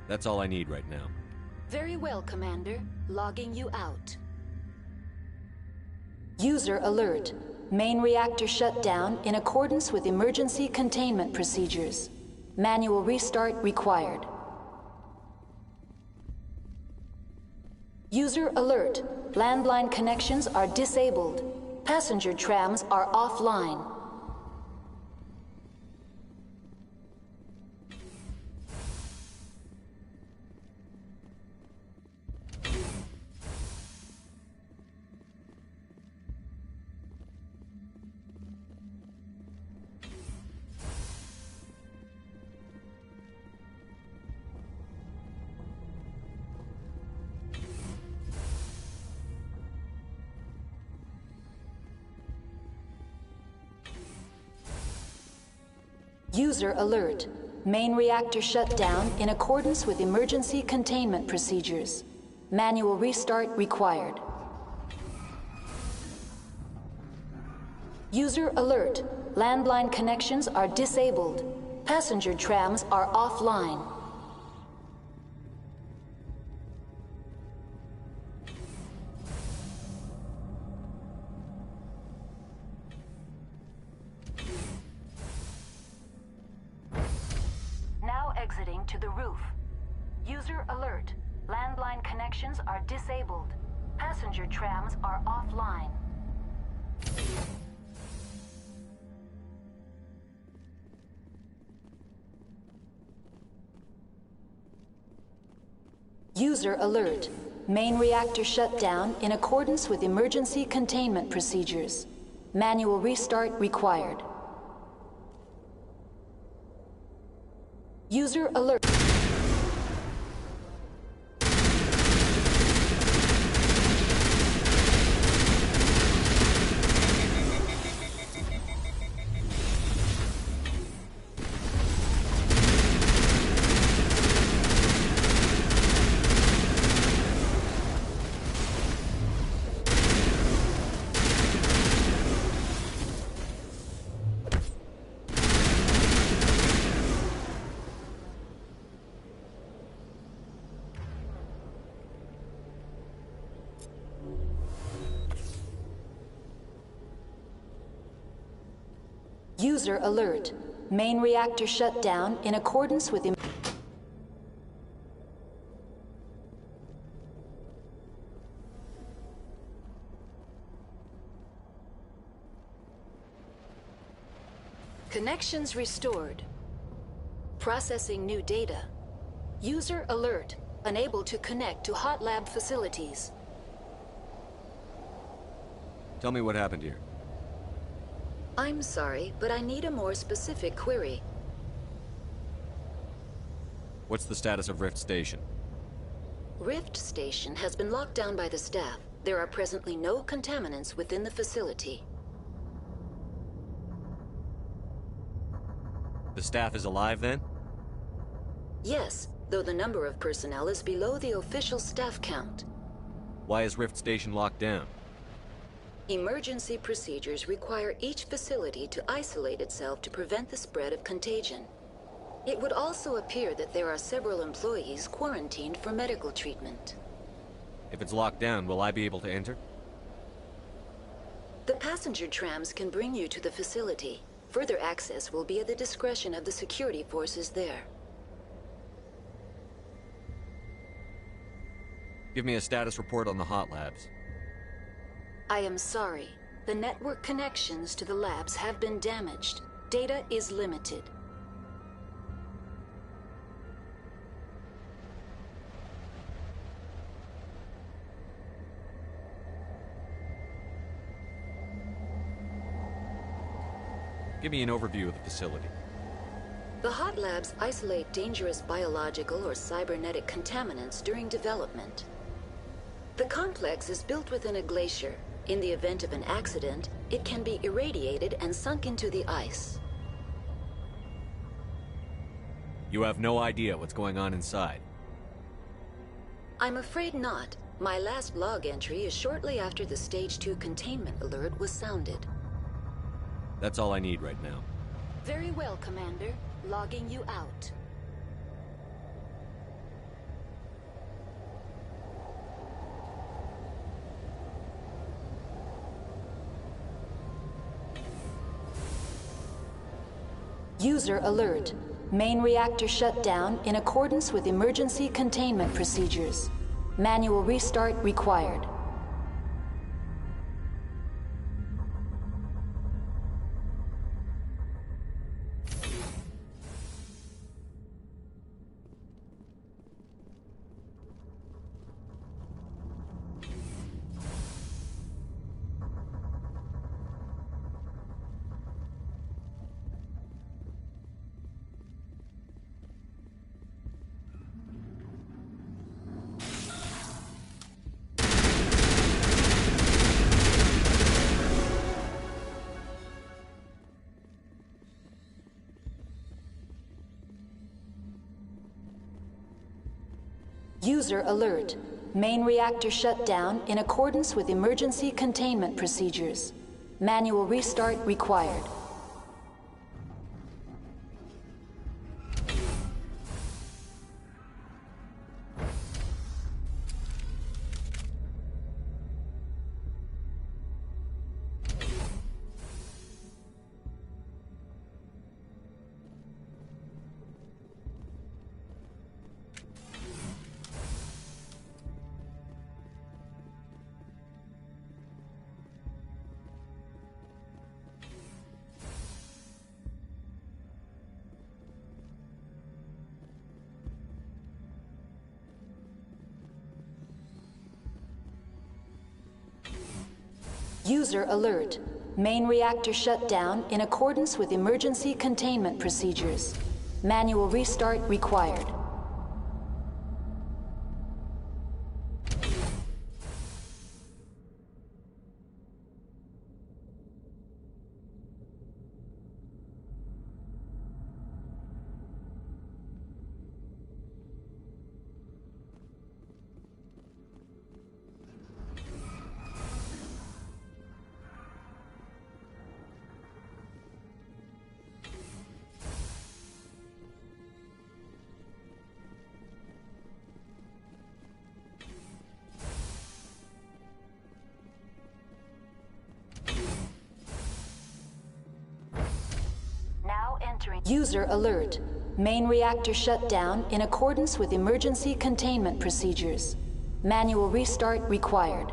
K: That's all I need right now.
T: Very well, Commander. Logging you out. User alert. Main reactor shut down in accordance with emergency containment procedures. Manual restart required. User alert. Landline connections are disabled. Passenger trams are offline. User alert. Main reactor shut down in accordance with emergency containment procedures. Manual restart required. User alert. Landline connections are disabled. Passenger trams are offline. Now exiting to the roof. User alert. Landline connections are disabled. Passenger trams are offline. User alert. Main reactor shut down in accordance with emergency containment procedures. Manual restart required. User alert. User alert. Main reactor shut down in accordance with Connections restored. Processing new data. User alert. Unable to connect to hot lab facilities.
K: Tell me what happened here.
T: I'm sorry, but I need a more specific query.
K: What's the status of Rift Station?
T: Rift Station has been locked down by the staff. There are presently no contaminants within the facility.
K: The staff is alive then?
T: Yes, though the number of personnel is below the official staff count.
K: Why is Rift Station locked down?
T: Emergency procedures require each facility to isolate itself to prevent the spread of contagion. It would also appear that there are several employees quarantined for medical treatment.
K: If it's locked down, will I be able to enter?
T: The passenger trams can bring you to the facility. Further access will be at the discretion of the security forces there.
K: Give me a status report on the hot labs.
T: I am sorry. The network connections to the labs have been damaged. Data is limited.
K: Give me an overview of the facility.
T: The hot labs isolate dangerous biological or cybernetic contaminants during development. The complex is built within a glacier. In the event of an accident, it can be irradiated and sunk into the ice.
K: You have no idea what's going on inside.
T: I'm afraid not. My last log entry is shortly after the Stage 2 containment alert was sounded.
K: That's all I need right now.
T: Very well, Commander. Logging you out. User alert. Main reactor shut down in accordance with emergency containment procedures. Manual restart required. User alert. Main reactor shut down in accordance with emergency containment procedures. Manual restart required. User alert. Main reactor shut down in accordance with emergency containment procedures. Manual restart required. User alert. Main reactor shut down in accordance with emergency containment procedures. Manual restart required.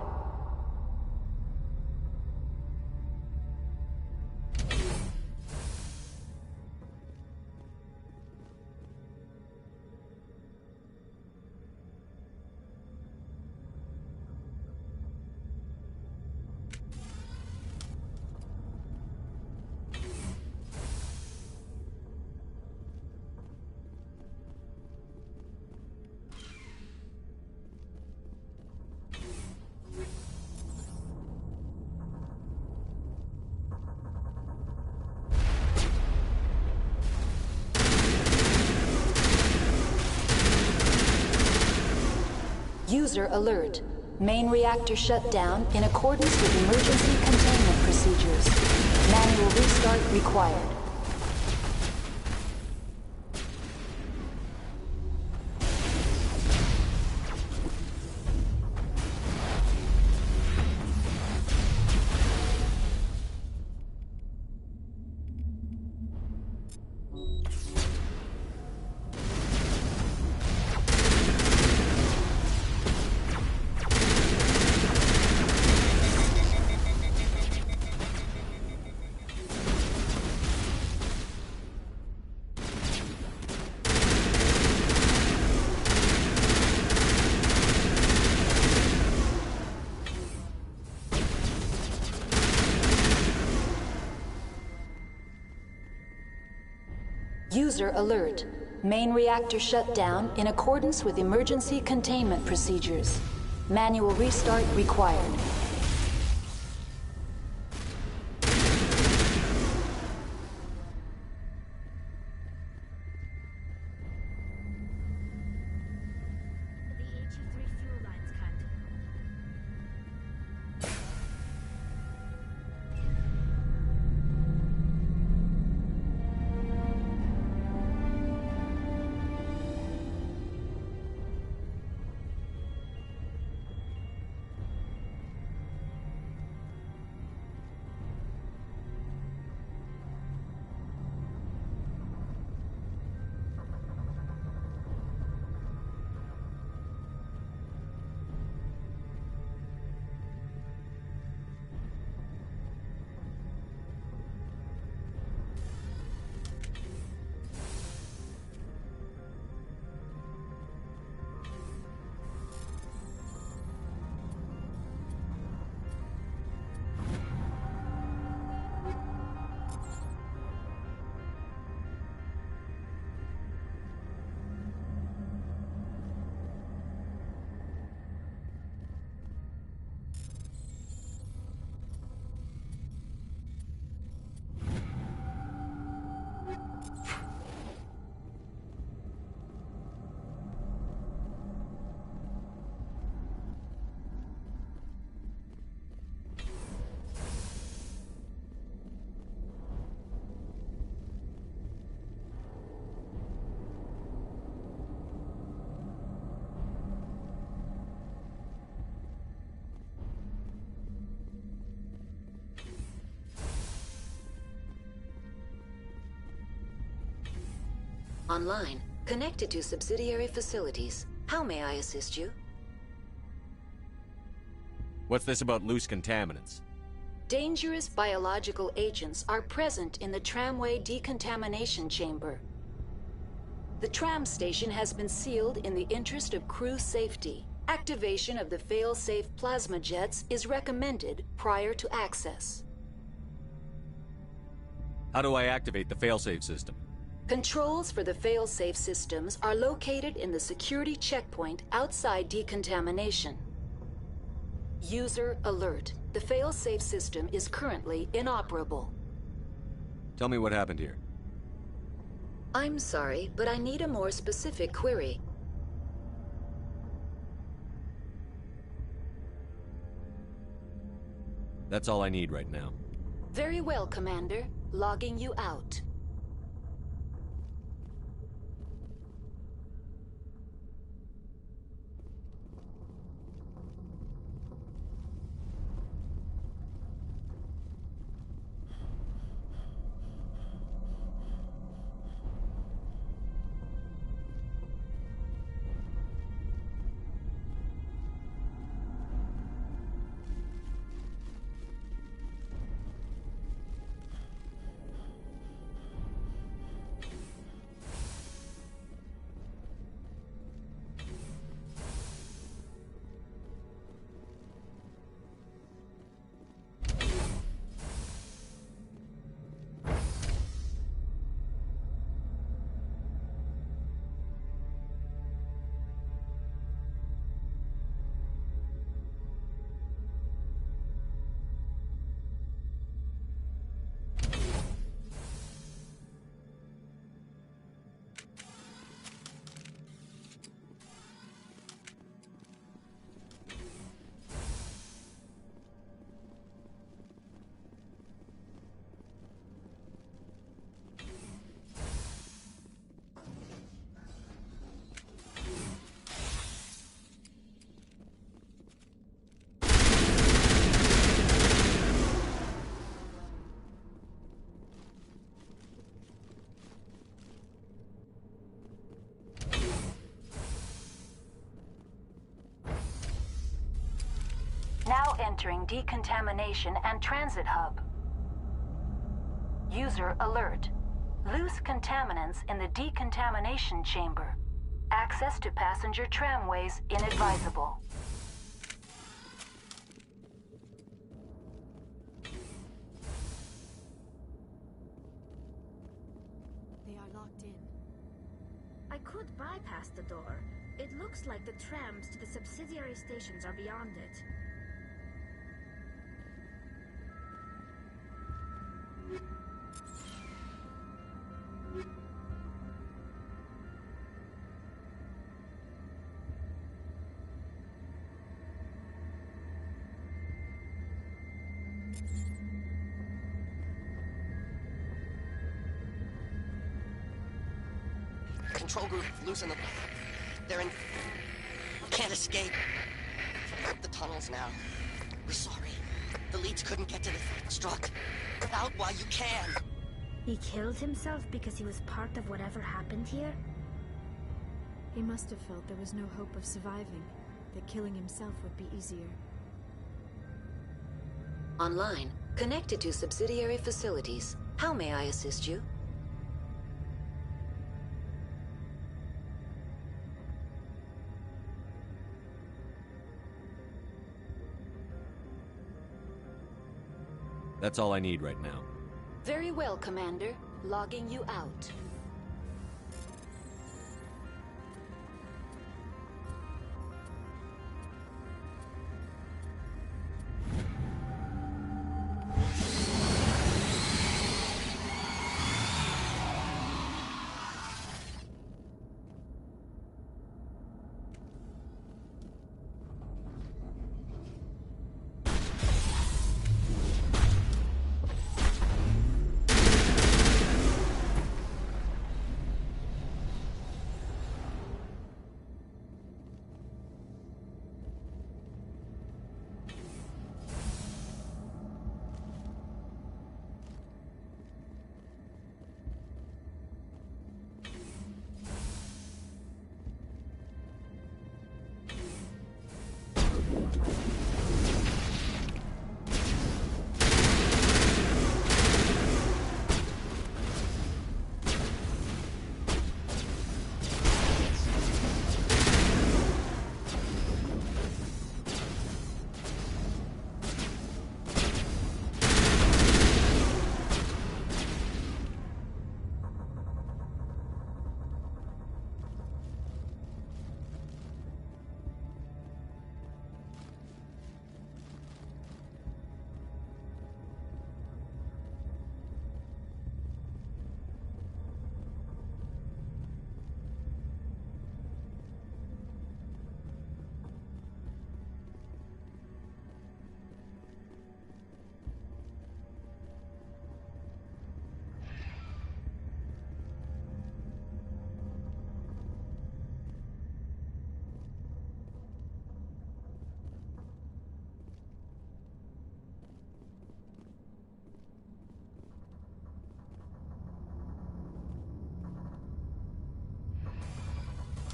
T: User alert. Main reactor shut down in accordance with emergency containment procedures. Manual restart required. User alert. Main reactor shut down in accordance with emergency containment procedures. Manual restart required. Online, connected to subsidiary facilities. How may I assist you?
K: What's this about loose contaminants?
T: Dangerous biological agents are present in the tramway decontamination chamber. The tram station has been sealed in the interest of crew safety. Activation of the fail-safe plasma jets is recommended prior to access.
K: How do I activate the failsafe system?
T: Controls for the fail-safe systems are located in the security checkpoint outside decontamination. User alert. The fail-safe system is currently inoperable.
K: Tell me what happened here.
T: I'm sorry, but I need a more specific query.
K: That's all I need right now.
T: Very well, Commander. Logging you out. Now entering decontamination and transit hub. User alert. Loose contaminants in the decontamination chamber. Access to passenger tramways inadvisable.
P: They are locked in.
N: I could bypass the door. It looks like the trams to the subsidiary stations are beyond it.
U: Control group, loosen them. They're in... Can't escape. The tunnels now. We're sorry. The leads couldn't get to the struck. Get out while you can.
N: He killed himself because he was part of whatever happened here?
P: He must have felt there was no hope of surviving, that killing himself would be easier.
T: Online, connected to subsidiary facilities. How may I assist you?
K: That's all I need right now.
T: Very well, Commander. Logging you out.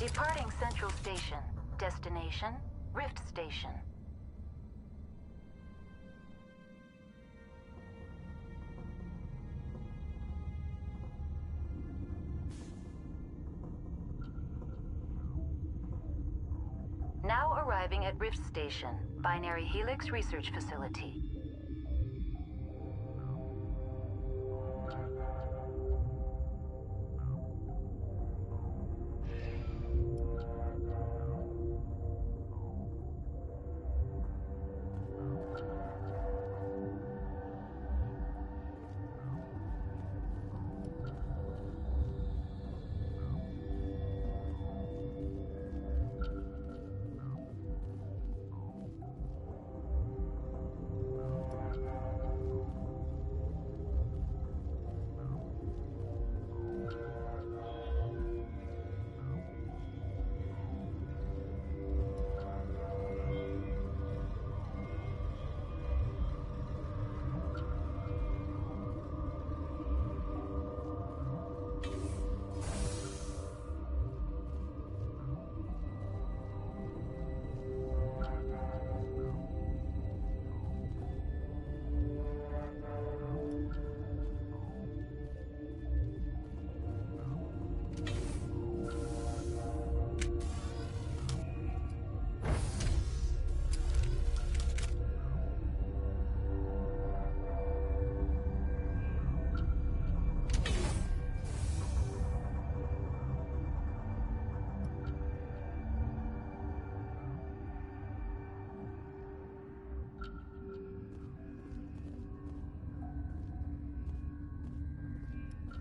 T: Departing Central Station. Destination, Rift Station. Now arriving at Rift Station, Binary Helix Research Facility.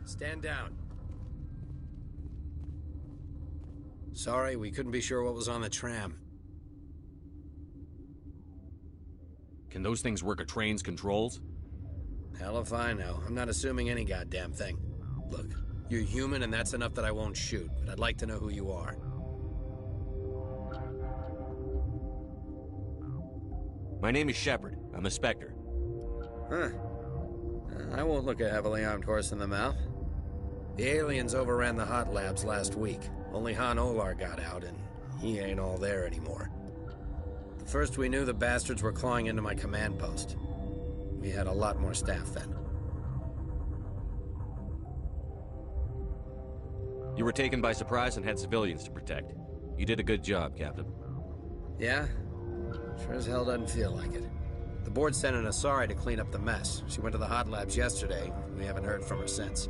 A: Stand down. Sorry, we couldn't be sure what was on the tram.
K: Can those things work a train's controls?
A: Hell if I know. I'm not assuming any goddamn thing. Look, you're human and that's enough that I won't shoot, but I'd like to know who you are.
K: My name is Shepard. I'm a Spectre.
A: Huh. I won't look a heavily armed horse in the mouth. The aliens overran the hot labs last week. Only Han Olar got out, and he ain't all there anymore. The first we knew, the bastards were clawing into my command post. We had a lot more staff then.
K: You were taken by surprise and had civilians to protect. You did a good job, Captain.
A: Yeah? Sure as hell doesn't feel like it. The board sent an Asari to clean up the mess. She went to the hot labs yesterday. We haven't heard from her since.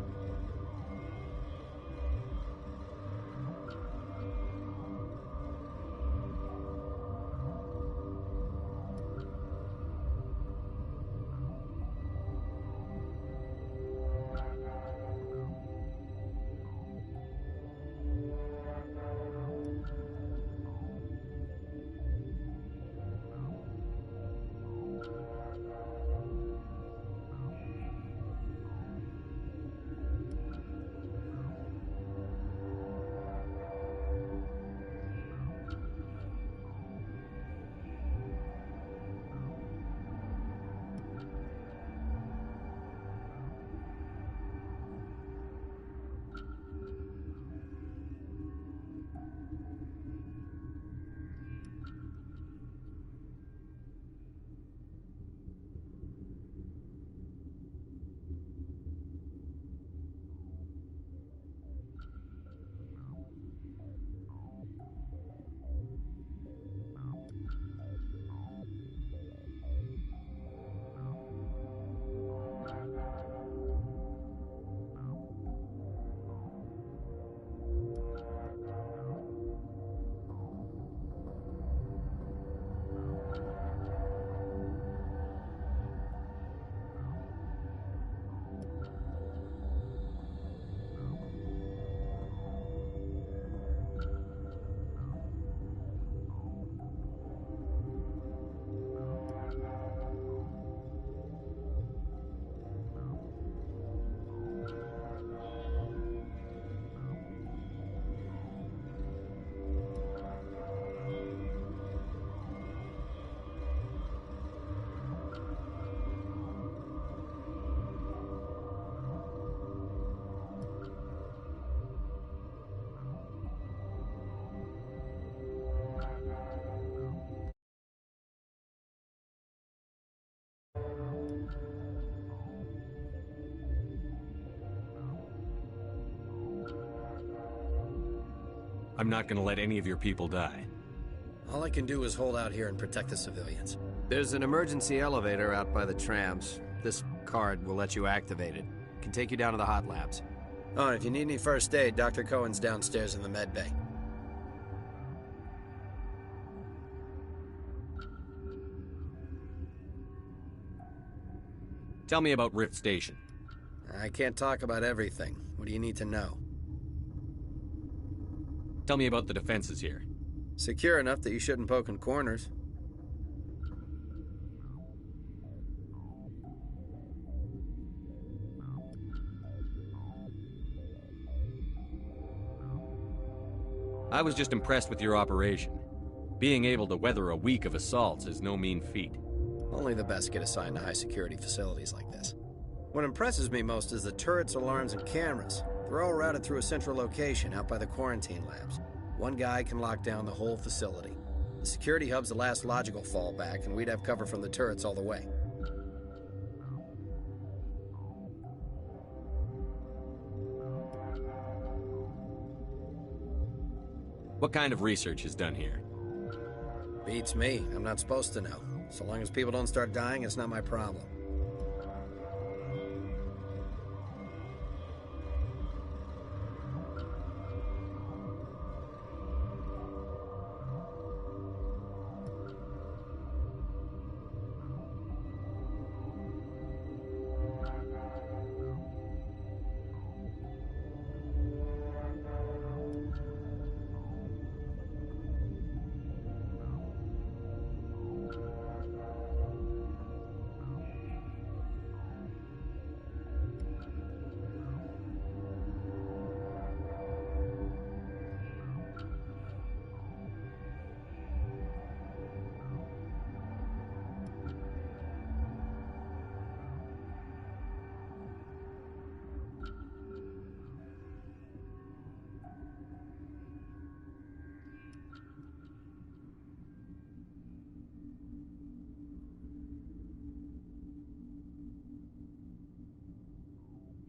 K: I'm not gonna let any of your people die.
A: All I can do is hold out here and protect the civilians.
F: There's an emergency elevator out by the trams. This card will let you activate it. It can take you down to the hot labs.
A: Oh, and if you need any first aid, Dr. Cohen's downstairs in the med bay.
K: Tell me about Rift Station.
A: I can't talk about everything. What do you need to know?
K: Tell me about the defenses here.
A: Secure enough that you shouldn't poke in corners.
K: I was just impressed with your operation. Being able to weather a week of assaults is no mean feat.
A: Only the best get assigned to high-security facilities like this. What impresses me most is the turrets, alarms, and cameras. They're all routed through a central location out by the quarantine labs. One guy can lock down the whole facility. The security hub's the last logical fallback, and we'd have cover from the turrets all the way.
K: What kind of research is done here?
A: Beats me. I'm not supposed to know. So long as people don't start dying, it's not my problem.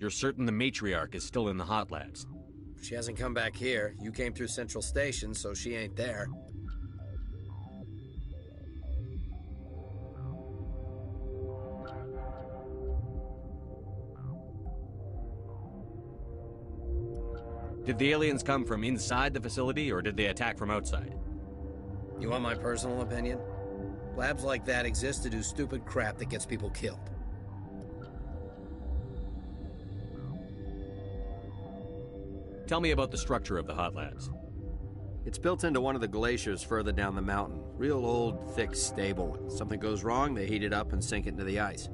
K: You're certain the matriarch is still in the hot labs?
A: She hasn't come back here. You came through Central Station, so she ain't there.
K: Did the aliens come from inside the facility, or did they attack from outside?
A: You want my personal opinion? Labs like that exist to do stupid crap that gets people killed.
K: Tell me about the structure of the hot labs.
F: It's built into one of the glaciers further down the mountain. Real old, thick, stable. When something goes wrong, they heat it up and sink it into the ice.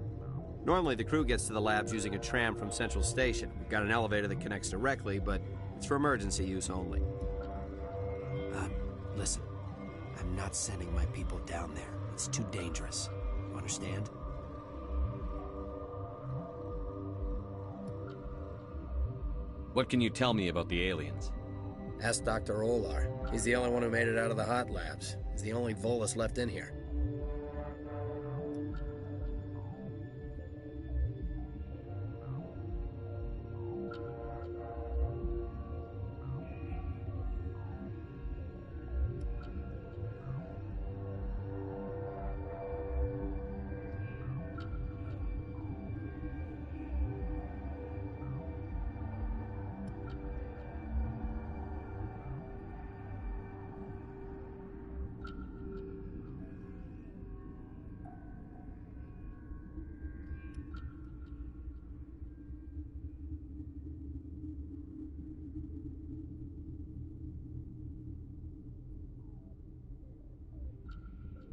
F: Normally, the crew gets to the labs using a tram from Central Station. We've got an elevator that connects directly, but it's for emergency use only.
V: Listen. I'm not sending my people down there. It's too dangerous. You understand?
K: What can you tell me about the aliens?
A: Ask Dr. Olar. He's the only one who made it out of the hot labs. He's the only Volus left in here.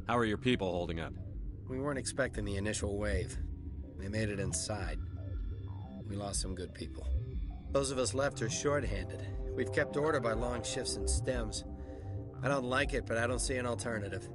K: How are your people holding up?
A: We weren't expecting the initial wave. They made it inside. We lost some good people. Those of us left are short-handed. We've kept order by long shifts and stems. I don't like it, but I don't see an alternative.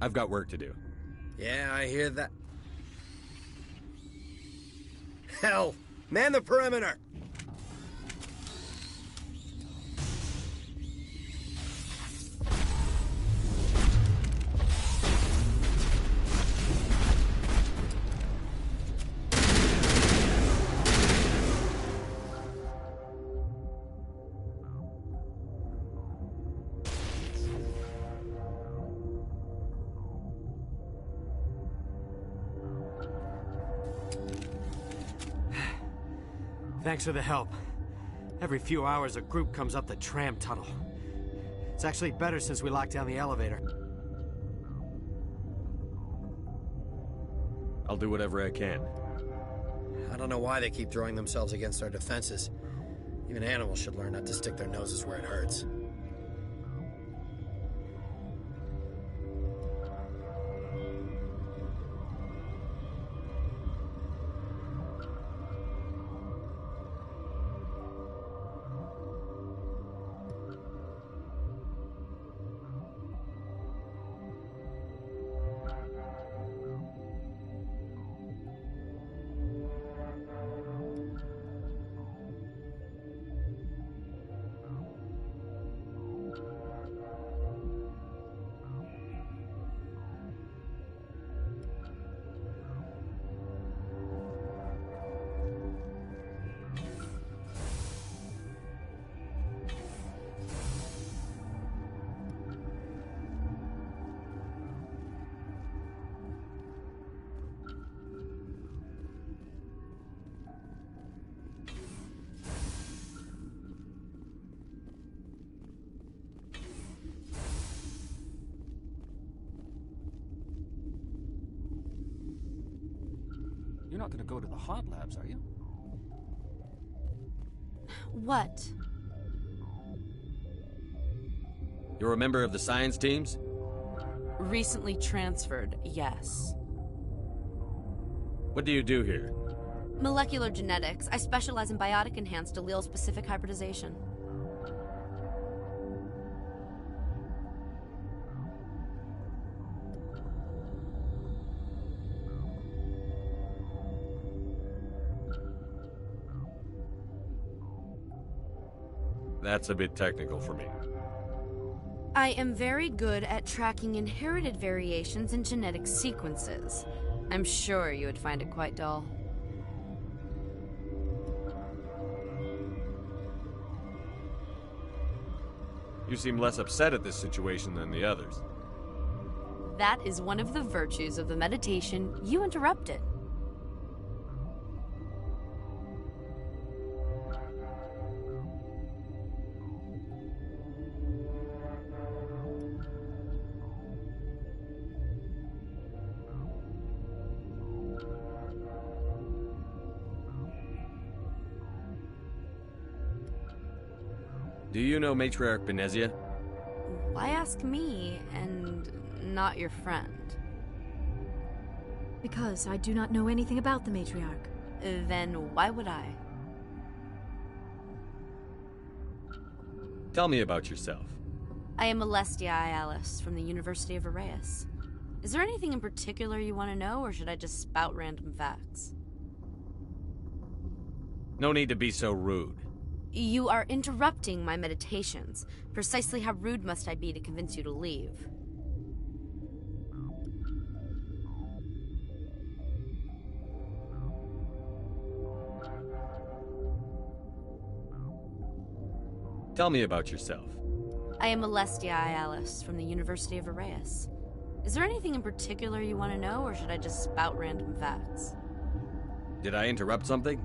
K: I've got work to do.
A: Yeah, I hear that. Hell! Man the perimeter!
V: Thanks for the help. Every few hours, a group comes up the tram tunnel. It's actually better since we locked down the elevator.
K: I'll do whatever I can.
A: I don't know why they keep throwing themselves against our defenses. Even animals should learn not to stick their noses where it hurts.
R: You're not gonna go to the hot labs, are you?
E: What?
K: You're a member of the science teams?
E: Recently transferred, yes.
K: What do you do here?
E: Molecular genetics. I specialize in biotic-enhanced allele-specific hybridization.
K: That's a bit technical for me.
E: I am very good at tracking inherited variations in genetic sequences. I'm sure you would find it quite dull.
K: You seem less upset at this situation than the others.
E: That is one of the virtues of the meditation you interrupted.
K: Do you know Matriarch Benezia?
E: Why ask me and not your friend?
P: Because I do not know anything about the matriarch.
E: Then why would I?
K: Tell me about yourself.
E: I am Alestia Alice from the University of Arrayas. Is there anything in particular you want to know, or should I just spout random facts?
K: No need to be so rude.
E: You are interrupting my meditations. Precisely how rude must I be to convince you to leave?
K: Tell me about yourself.
E: I am Alestia Alice from the University of Arrayas. Is there anything in particular you want to know, or should I just spout random facts?
K: Did I interrupt something?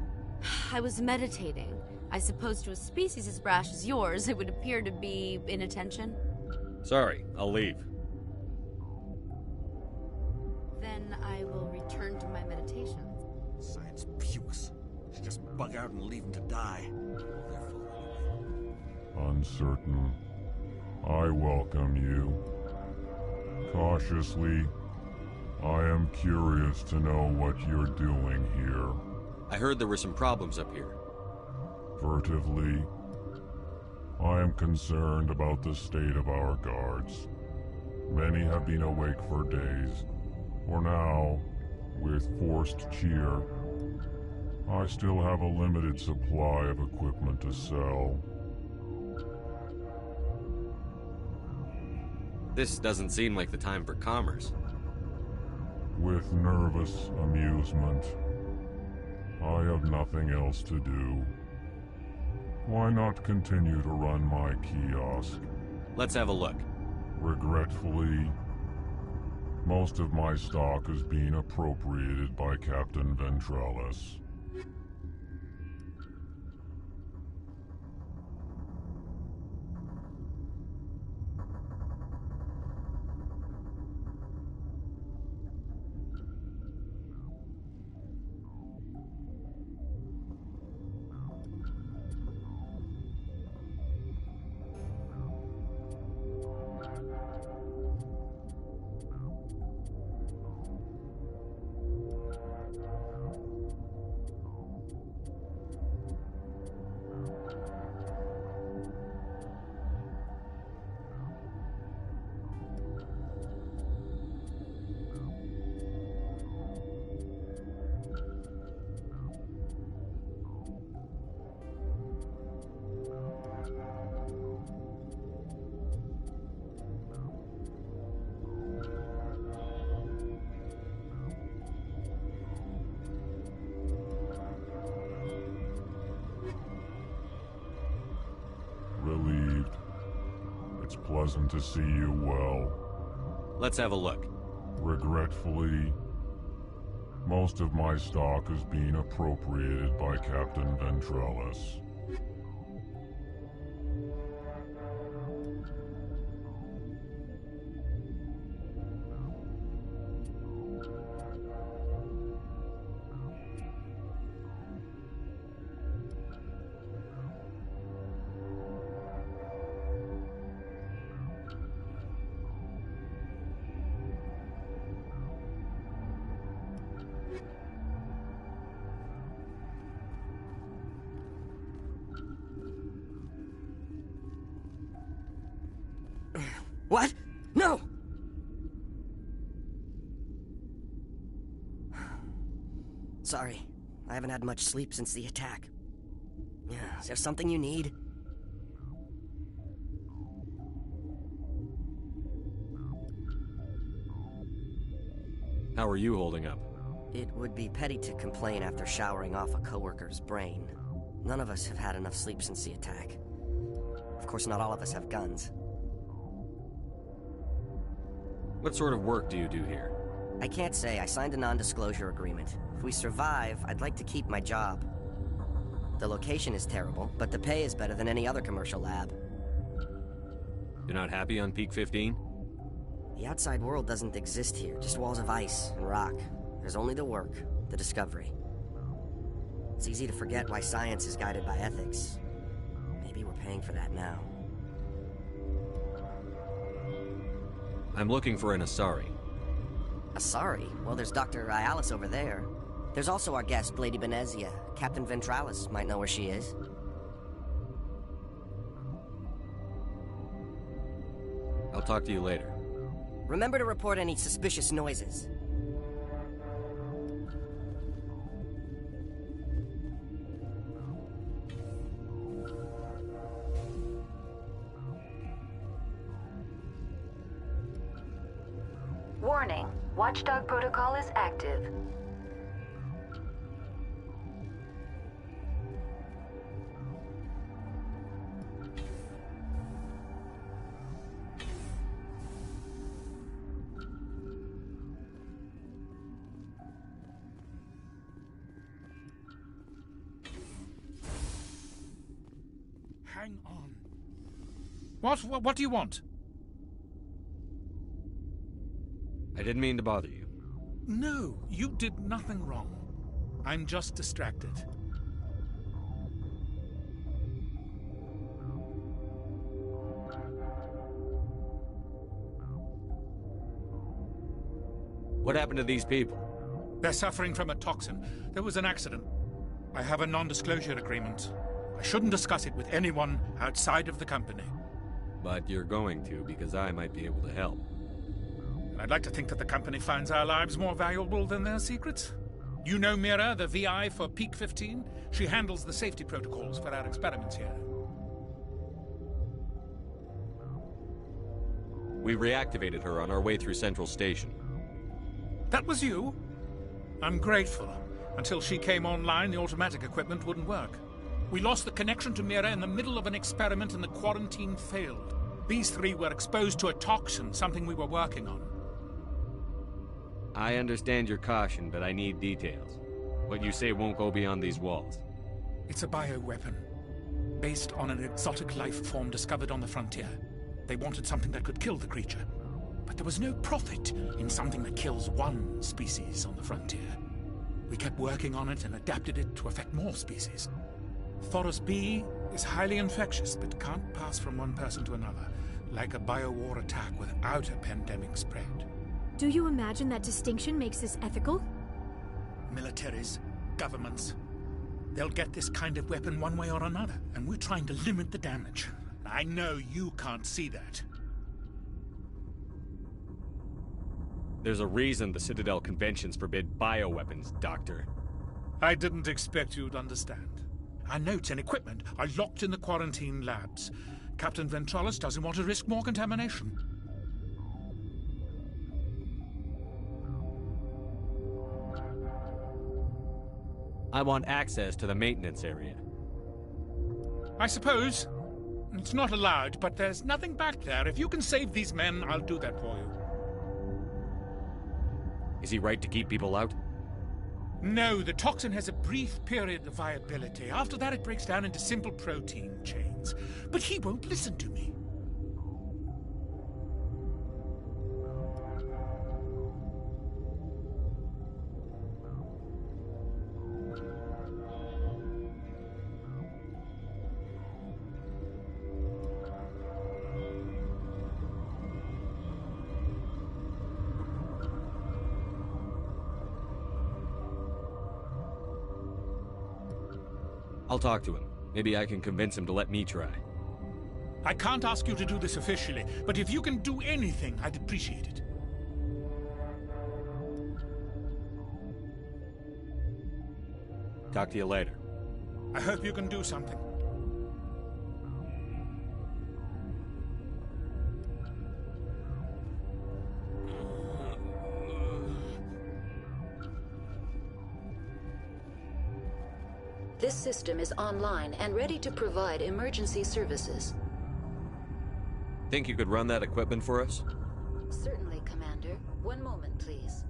E: I was meditating. I suppose to a species as brash as yours, it would appear to be inattention.
K: Sorry, I'll leave.
E: Then I will return to my meditations.
R: Science pukes. Should just bug out and leave him to die.
G: Uncertain. I welcome you. Cautiously, I am curious to know what you're doing here.
K: I heard there were some problems up here.
G: Furtively, I am concerned about the state of our guards. Many have been awake for days. For now, with forced cheer, I still have a limited supply of equipment to sell.
K: This doesn't seem like the time for commerce.
G: With nervous amusement. I have nothing else to do. Why not continue to run my kiosk?
K: Let's have a look.
G: Regretfully, most of my stock is being appropriated by Captain Ventralis. Relieved. It's pleasant to see you well.
K: Let's have a look.
G: Regretfully, most of my stock is being appropriated by Captain Ventralis.
U: What? No! Sorry, I haven't had much sleep since the attack. Is there something you need?
K: How are you holding up?
U: It would be petty to complain after showering off a coworker's brain. None of us have had enough sleep since the attack. Of course, not all of us have guns.
K: What sort of work do you do here?
U: I can't say. I signed a non-disclosure agreement. If we survive, I'd like to keep my job. The location is terrible, but the pay is better than any other commercial lab.
K: You're not happy on Peak 15?
U: The outside world doesn't exist here, just walls of ice and rock. There's only the work, the discovery. It's easy to forget why science is guided by ethics. Maybe we're paying for that now.
K: I'm looking for an Asari.
U: Asari? Well, there's Dr. Ialis over there. There's also our guest, Lady Benezia. Captain Ventralis might know where she is.
K: I'll talk to you later.
U: Remember to report any suspicious noises.
T: Warning, Watchdog protocol is active.
B: Hang on. What do you want?
K: I didn't mean to bother you.
B: No, you did nothing wrong. I'm just distracted.
K: What happened to these people?
B: They're suffering from a toxin. There was an accident. I have a non-disclosure agreement. I shouldn't discuss it with anyone outside of the company.
K: But you're going to, because I might be able to help.
B: I'd like to think that the company finds our lives more valuable than their secrets. You know Mira, the VI for Peak 15? She handles the safety protocols for our experiments here.
K: We reactivated her on our way through Central Station.
B: That was you? I'm grateful. Until she came online, the automatic equipment wouldn't work. We lost the connection to Mira in the middle of an experiment and the quarantine failed. These three were exposed to a toxin, something we were working on.
K: I understand your caution, but I need details. What you say won't go beyond these walls.
B: It's a bioweapon, based on an exotic life form discovered on the frontier. They wanted something that could kill the creature. But there was no profit in something that kills one species on the frontier. We kept working on it and adapted it to affect more species. Thoros B is highly infectious, but can't pass from one person to another, like a biowar attack without a pandemic spread.
I: Do you imagine that distinction makes this ethical?
B: Militaries, governments, they'll get this kind of weapon one way or another, and we're trying to limit the damage. I know you can't see that.
K: There's a reason the Citadel conventions forbid bioweapons, Doctor.
B: I didn't expect you'd understand. Our notes and equipment are locked in the quarantine labs. Captain Ventralis doesn't want to risk more contamination.
K: I want access to the maintenance area.
B: I suppose. It's not allowed, but there's nothing back there. If you can save these men, I'll do that for you.
K: Is he right to keep people out?
B: No, the toxin has a brief period of viability. After that, it breaks down into simple protein chains. But he won't listen to me.
K: I'll talk to him. Maybe I can convince him to let me try.
B: I can't ask you to do this officially, but if you can do anything, I'd appreciate it.
K: Talk to you later.
B: I hope you can do something.
T: This system is online and ready to provide emergency services.
K: Think you could run that equipment for us?
T: Certainly, Commander. One moment, please.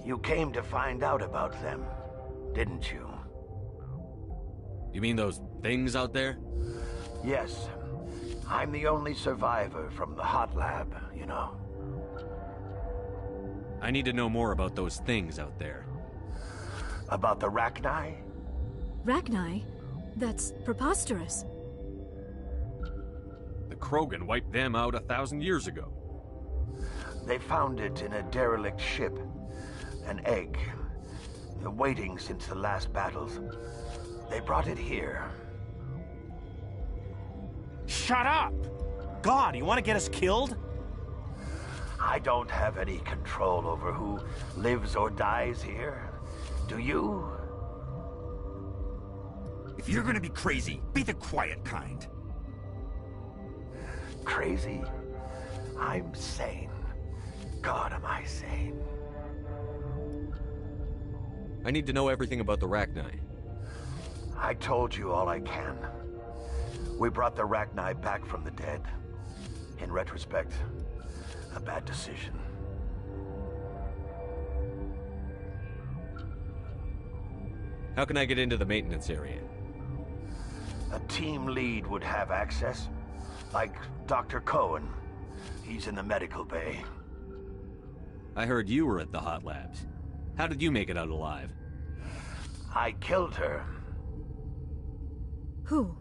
L: You came to find out about them, didn't you?
K: You mean those things out there?
L: Yes. I'm the only survivor from the hot lab, you know.
K: I need to know more about those things out there.
L: About the Rachni?
I: Rachni? That's preposterous.
K: The Krogan wiped them out 1,000 years ago.
L: They found it in a derelict ship. An egg. Waiting since the last battles. They brought it here.
M: Shut up! God, you want to get us killed?
L: I don't have any control over who lives or dies here. Do you?
M: If you're gonna be crazy, be the quiet kind.
L: Crazy? I'm sane. God, am I sane.
K: I need to know everything about the Rachni.
L: I told you all I can. We brought the Rachni back from the dead. In retrospect, a bad decision.
K: How can I get into the maintenance area?
L: A team lead would have access. Like Dr. Cohen. He's in the medical bay.
K: I heard you were at the hot labs. How did you make it out alive?
L: I killed her.
I: Who?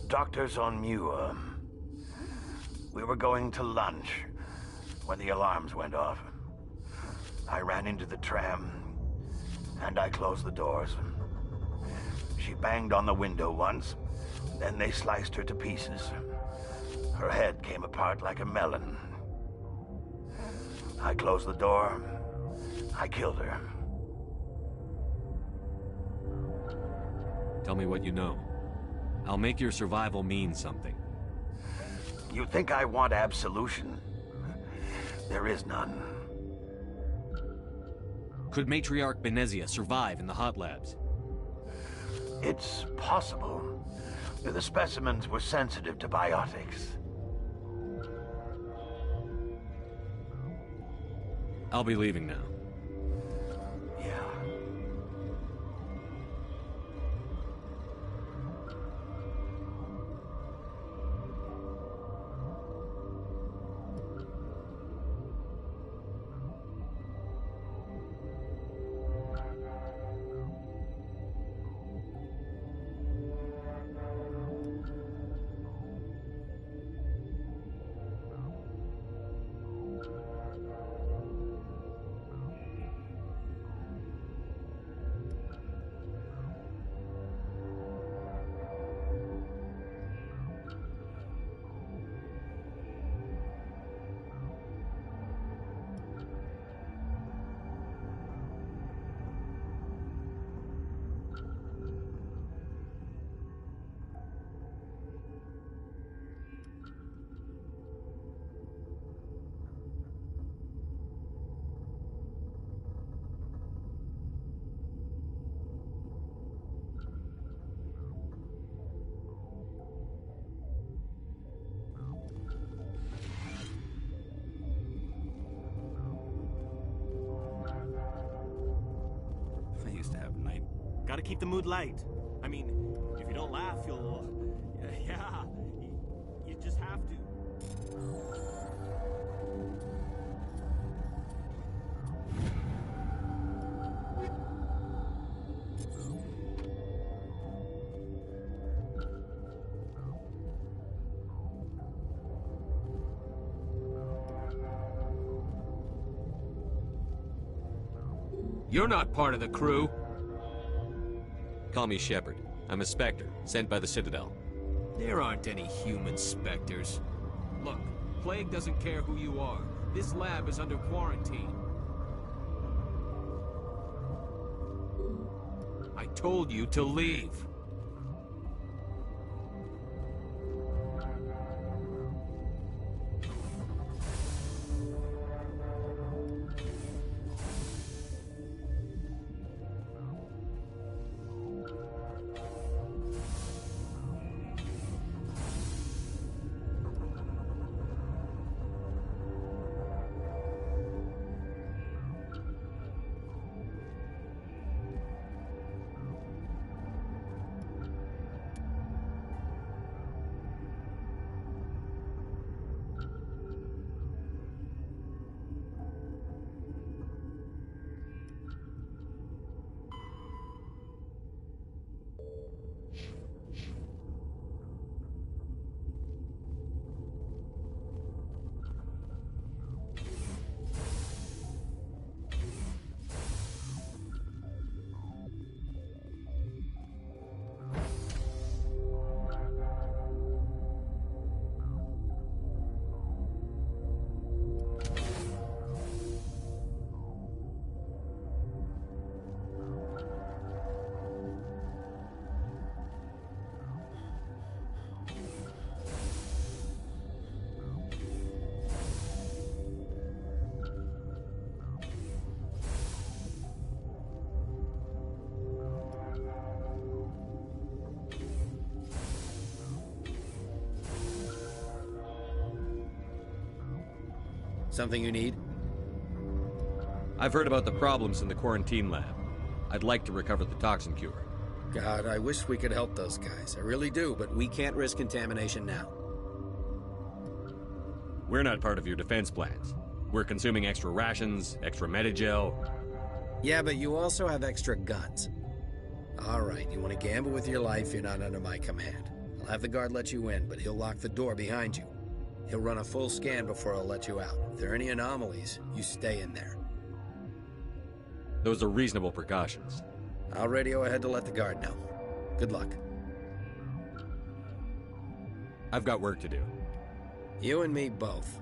L: Doctors on Muir. We were going to lunch when the alarms went off. I ran into the tram, and I closed the doors. She banged on the window once, then they sliced her to pieces. Her head came apart like a melon. I closed the door. I killed her.
K: Tell me what you know. I'll make your survival mean something.
L: You think I want absolution? There is none.
K: Could Matriarch Benezia survive in the hot labs?
L: It's possible. The specimens were sensitive to biotics.
K: I'll be leaving now.
L: Yeah.
M: Gotta keep the mood light. I mean, if you don't laugh, you'll... Yeah, you just have to.
K: You're not part of the crew. Call me Shepard. I'm a Spectre, sent by the Citadel.
W: There aren't any human Spectres. Look, Plague doesn't care who you are. This lab is under quarantine. I told you to leave.
A: Something you need?
K: I've heard about the problems in the quarantine lab. I'd like to recover the toxin cure.
A: God, I wish we could help those guys. I really do, but we can't risk contamination now.
K: We're not part of your defense plans. We're consuming extra rations, extra Medigel.
A: Yeah, but you also have extra guns. All right, you want to gamble with your life, you're not under my command. I'll have the guard let you in, but he'll lock the door behind you. He'll run a full scan before he'll let you out. If there are any anomalies, you stay in there.
K: Those are reasonable precautions.
A: I'll radio ahead to let the guard know. Good luck.
K: I've got work to do.
A: You and me both.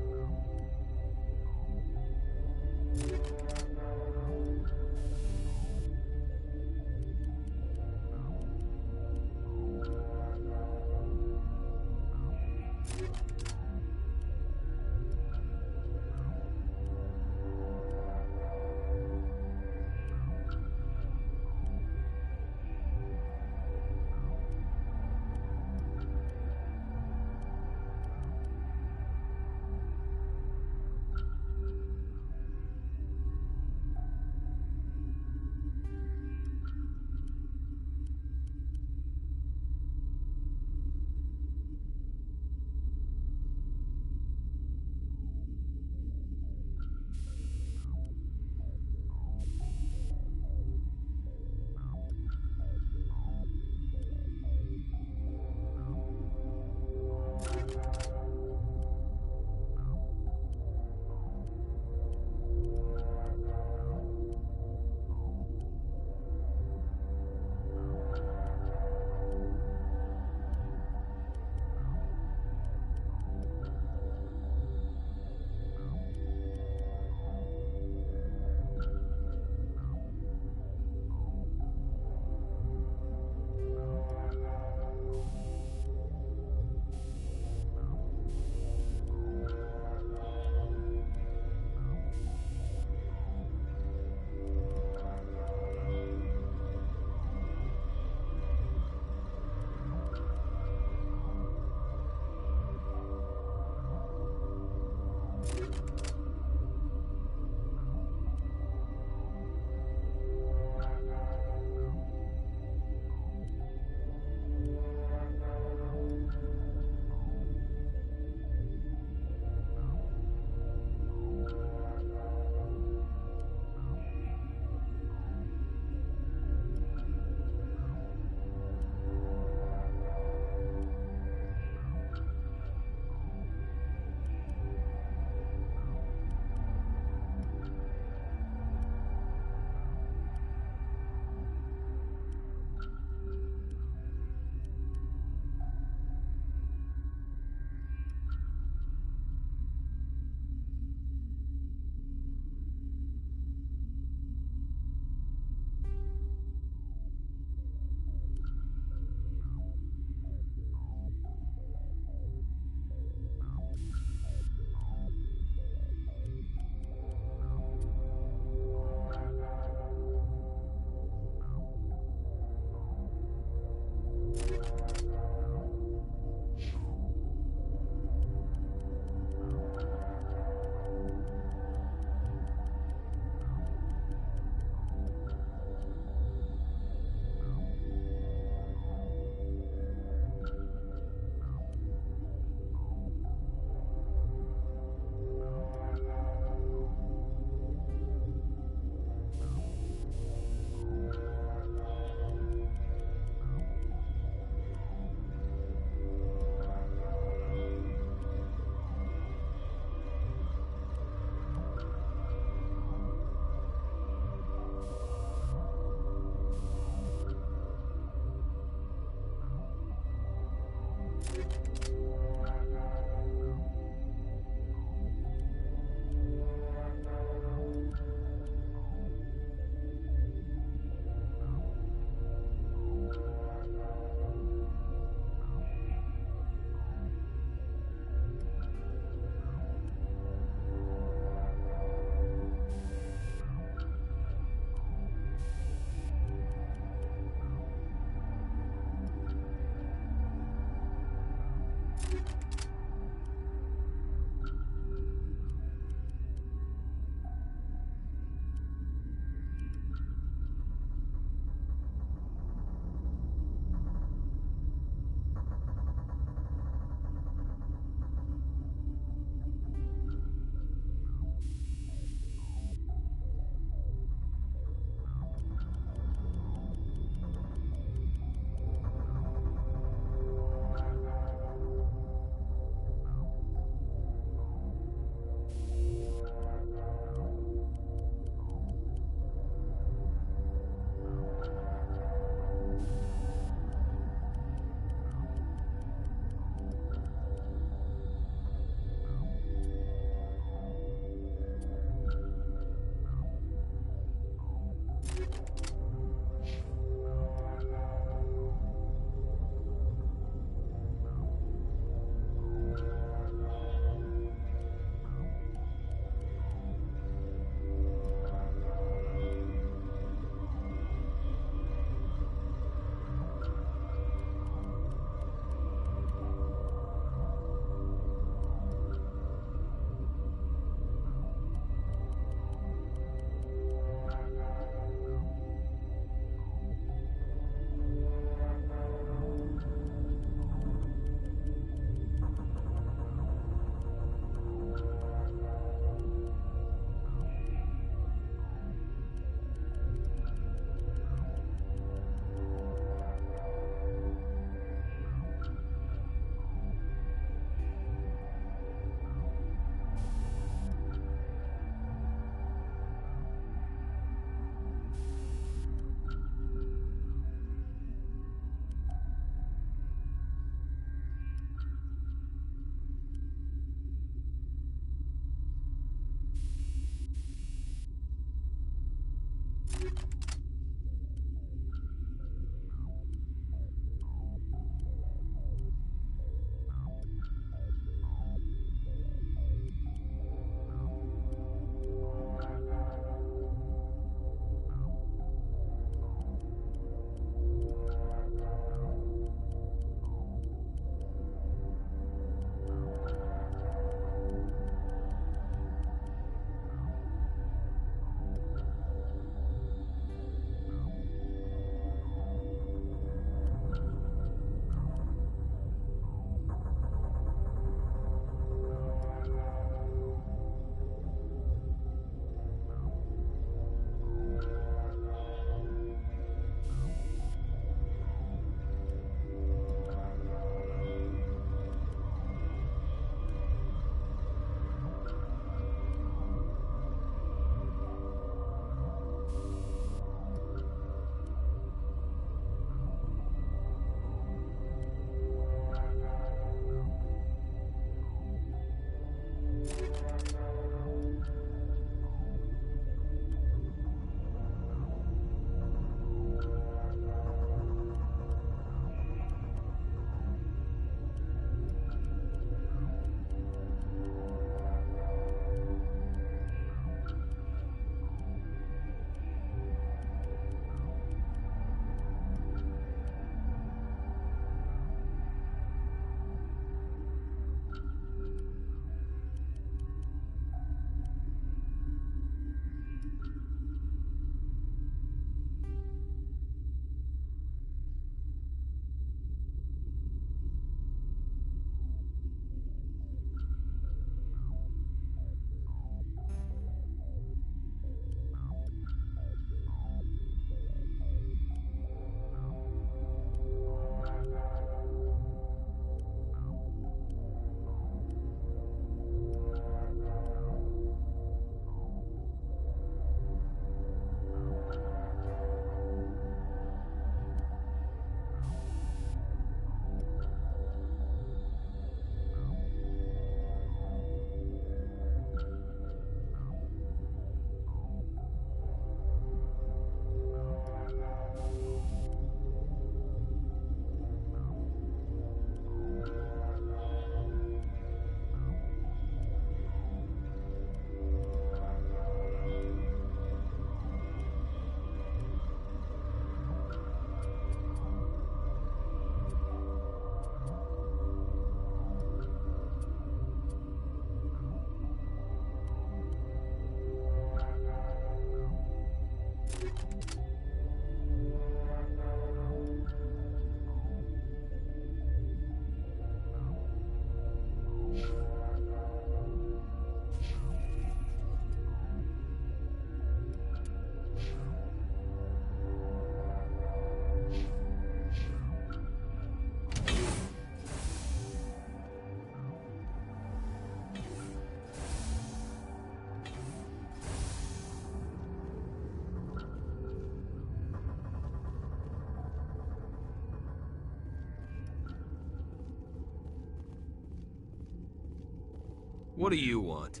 W: What do you want?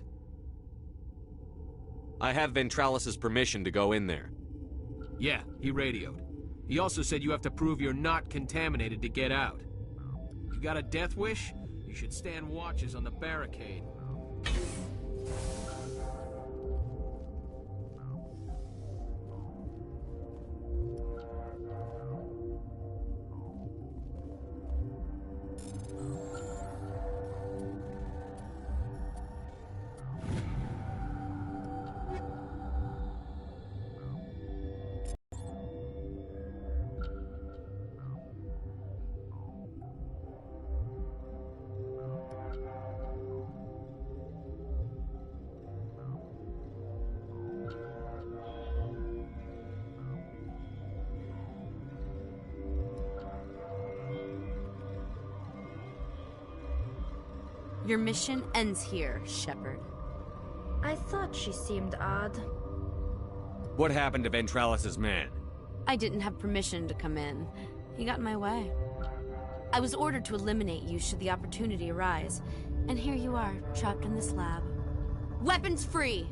K: I have Ventralis's permission to go in there.
W: Yeah, he radioed. He also said you have to prove you're not contaminated to get out. You got a death wish? You should stand watches on the barricade.
E: Your mission ends here, Shepard.
N: I thought she seemed odd.
K: What happened to Ventralis's man?
E: I didn't have permission to come in. He got in my way. I was ordered to eliminate you should the opportunity arise. And here you are, trapped in this lab. Weapons free!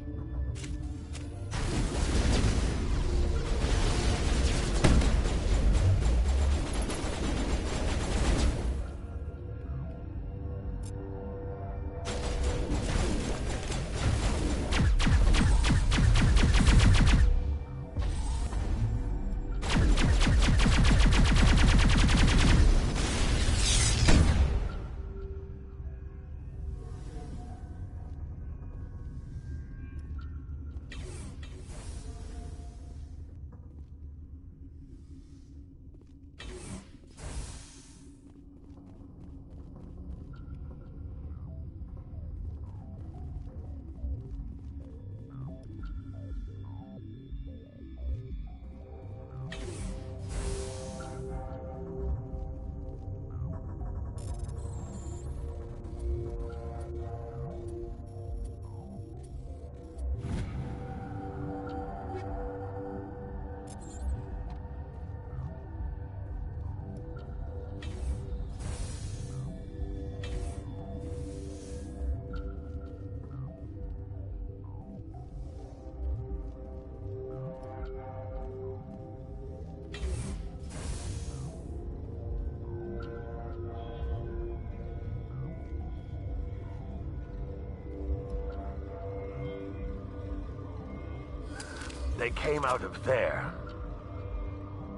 L: They came out of there.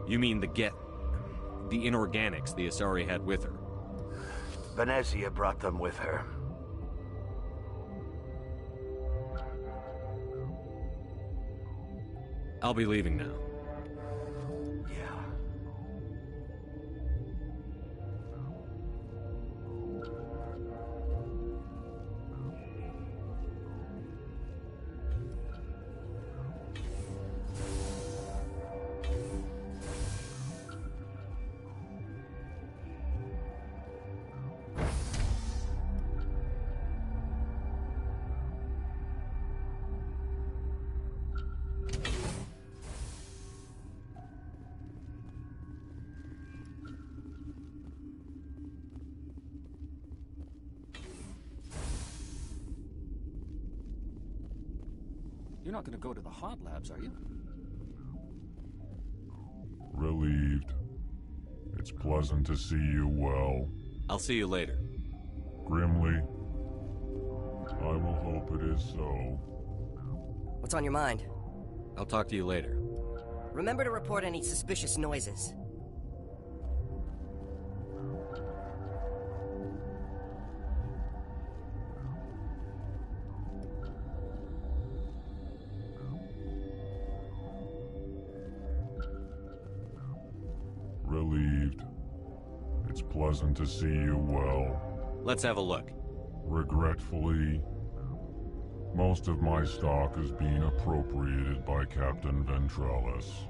K: You mean the inorganics the Asari had with her?
L: Venezia brought them with her.
K: I'll be leaving now.
C: You're not going to go to the hot labs, are you?
G: Relieved. It's pleasant to see you well.
K: I'll see you later.
G: Grimly. I will hope it is so.
H: What's on your mind?
K: I'll talk to you later.
H: Remember to report any suspicious noises.
G: It's pleasant to see you well.
K: Let's have a look.
G: Regretfully, most of my stock is being appropriated by Captain Ventralis.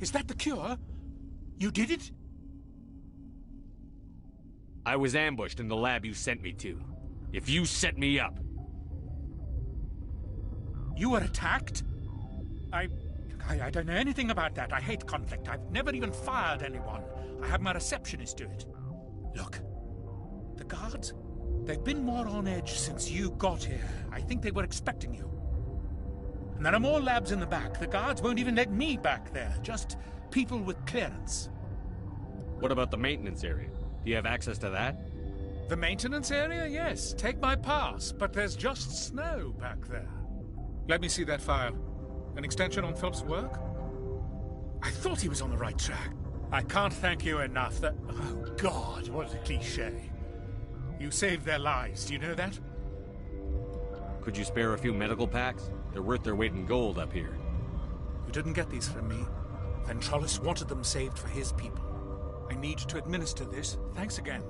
B: Is that the cure? You did it?
K: I was ambushed in the lab you sent me to. If you set me up...
B: You were attacked? I don't know anything about that. I hate conflict. I've never even fired anyone. I have my receptionist do it. Look, the guards, they've been more on edge since you got here. I think they were expecting you. And there are more labs in the back. The guards won't even let me back there. Just people with clearance.
K: What about the maintenance area? Do you have access to that?
B: The maintenance area? Yes. Take my pass. But there's just snow back there. Let me see that file. An extension on Philip's work? I thought he was on the right track. I can't thank you enough that... Oh, God, what a cliché. You saved their lives. Do you know that?
K: Could you spare a few medical packs? They're worth their weight in gold up here.
B: You didn't get these from me. Ventralis wanted them saved for his people. I need to administer this. Thanks again.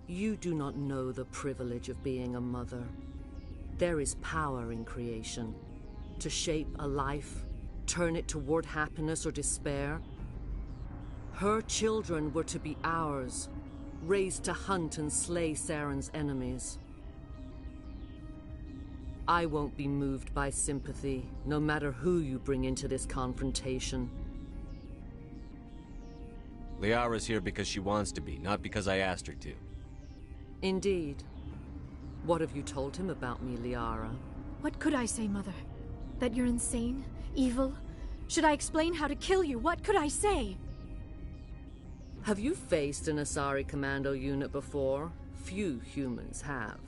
J: You do not know the privilege of being a mother. There is power in creation. To shape a life, turn it toward happiness or despair. Her children were to be ours, raised to hunt and slay Saren's enemies. I won't be moved by sympathy, no matter who you bring into this confrontation.
K: Liara's here because she wants to be, not because I asked her to.
J: Indeed. What have you told him about me, Liara?
I: What could I say, Mother? That you're insane? Evil? Should I explain how to kill you? What could I say?
J: Have you faced an Asari commando unit before? Few humans have.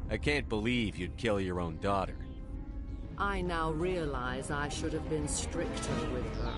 K: I can't believe you'd kill your own daughter.
J: I now realize I should have been stricter with her.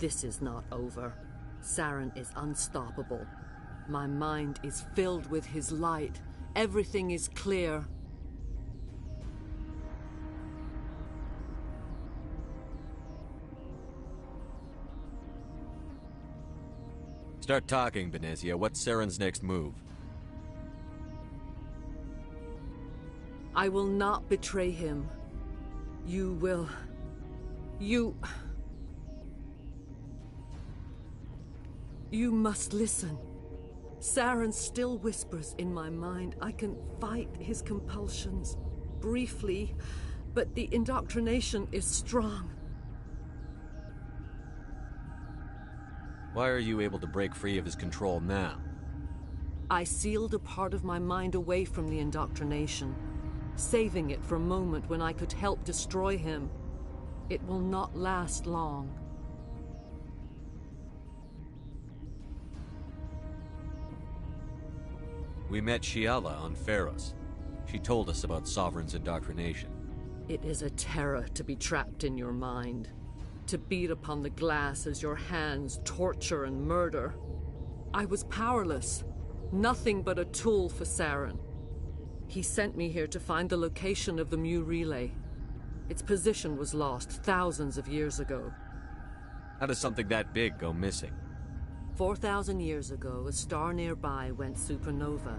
J: This is not over. Saren is unstoppable. My mind is filled with his light. Everything is clear.
K: Start talking, Benezia. What's Saren's next move?
J: I will not betray him. You will... You must listen. Saren still whispers in my mind. I can fight his compulsions. Briefly, but the indoctrination is strong.
K: Why are you able to break free of his control now?
J: I sealed a part of my mind away from the indoctrination. saving it for a moment when I could help destroy him. It will not last long.
K: We met Shiala on Pharos. She told us about Sovereign's indoctrination.
J: It is a terror to be trapped in your mind, to beat upon the glass as your hands torture and murder. I was powerless, nothing but a tool for Saren. He sent me here to find the location of the Mu relay. Its position was lost thousands of years ago.
K: How does something that big go missing?
J: 4,000 years ago, a star nearby went supernova.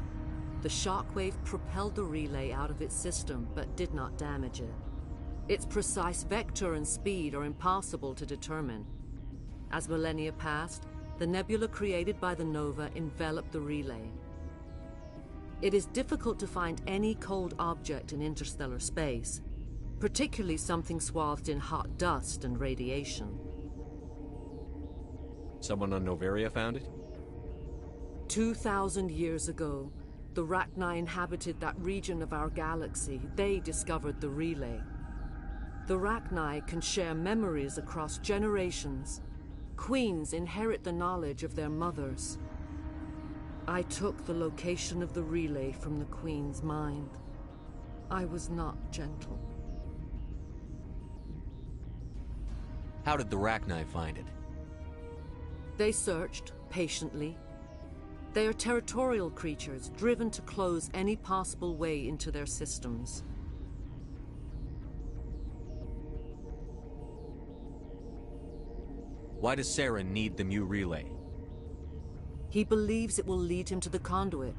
J: The shockwave propelled the relay out of its system, but did not damage it. Its precise vector and speed are impossible to determine. As millennia passed, the nebula created by the nova enveloped the relay. It is difficult to find any cold object in interstellar space, particularly something swathed in hot dust and radiation.
K: Someone on Noveria found it?
J: 2,000 years ago, the Rachni inhabited that region of our galaxy. They discovered the relay. The Rachni can share memories across generations. Queens inherit the knowledge of their mothers. I took the location of the relay from the Queen's mind. I was not gentle.
K: How did the Rachni find it?
J: They searched, patiently. They are territorial creatures, driven to close any possible way into their systems.
K: Why does Saren need the Mu relay?
J: He believes it will lead him to the conduit.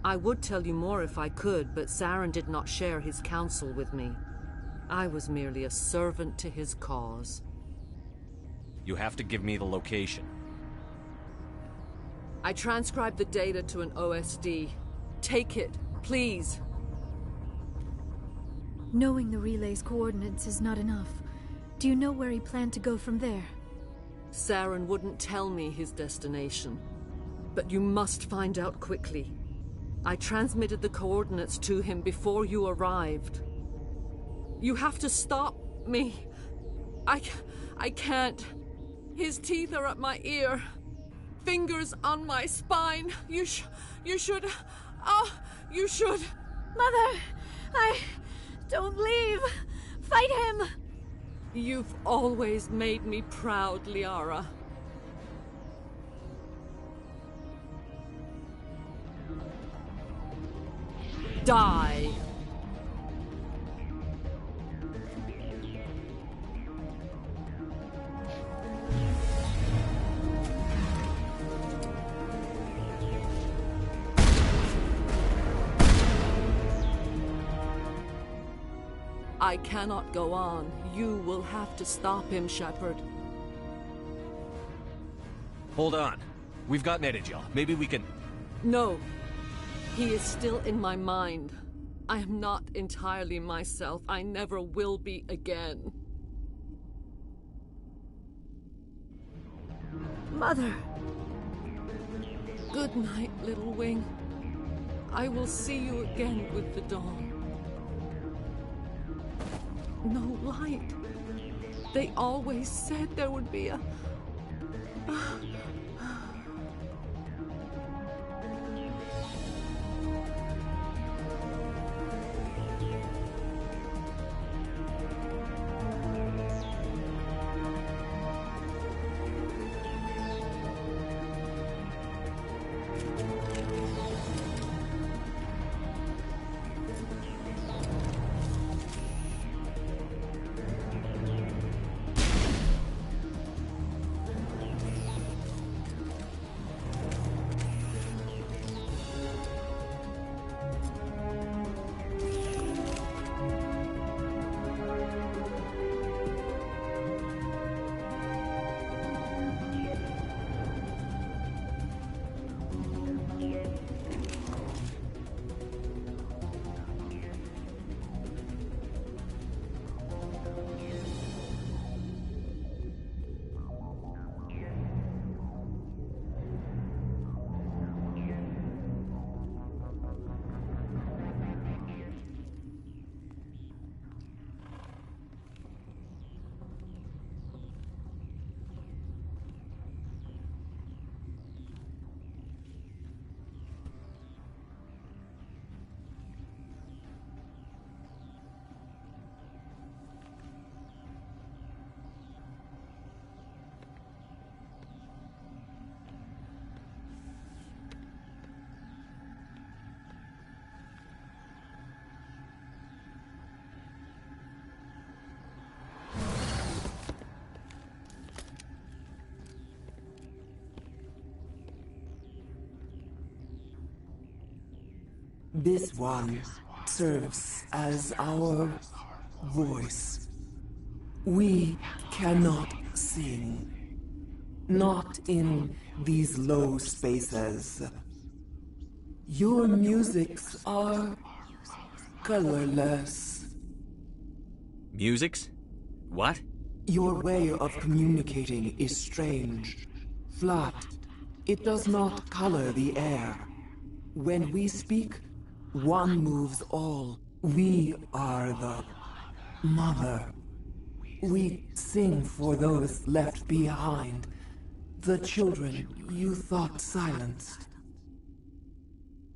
J: I would tell you more if I could, but Saren did not share his counsel with me. I was merely a servant to his cause.
K: You have to give me the location.
J: I transcribed the data to an OSD. Take it, please.
I: Knowing the relay's coordinates is not enough. Do you know where he planned to go from there?
J: Saren wouldn't tell me his destination. But you must find out quickly. I transmitted the coordinates to him before you arrived. You have to stop me. I can't. His teeth are at my ear. Fingers on my spine. You should. You should.
I: Mother! Don't leave! Fight him!
J: You've always made me proud, Liara. Die! I cannot go on. You will have to stop him, Shepard.
K: Hold on. We've got Netagel. Maybe we can...
J: No. He is still in my mind. I am not entirely myself. I never will be again.
I: Mother!
J: Good night, little wing. I will see you again with the dawn. No light. They always said there would be a...
D: This one serves as our voice. We cannot sing. Not in these low spaces. Your musics are colorless.
K: Musics? What?
D: Your way of communicating is strange. Flat. It does not color the air. When we speak, one moves all. We are the mother. We sing for those left behind. The children you thought silenced.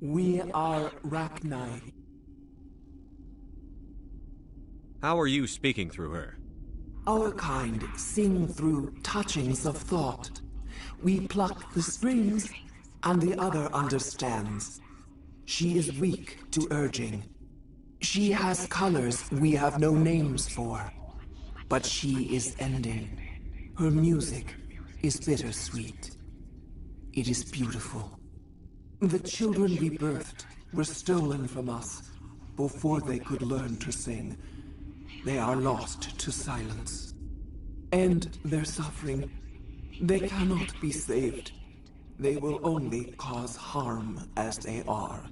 D: We are Rachni.
K: How are you speaking through her?
D: Our kind sing through touchings of thought. We pluck the strings, and the other understands. She is weak to urging. She has colors we have no names for. But she is ending. Her music is bittersweet. It is beautiful. The children we birthed were stolen from us before they could learn to sing. They are lost to silence. End their suffering. They cannot be saved. They will only cause harm as they are.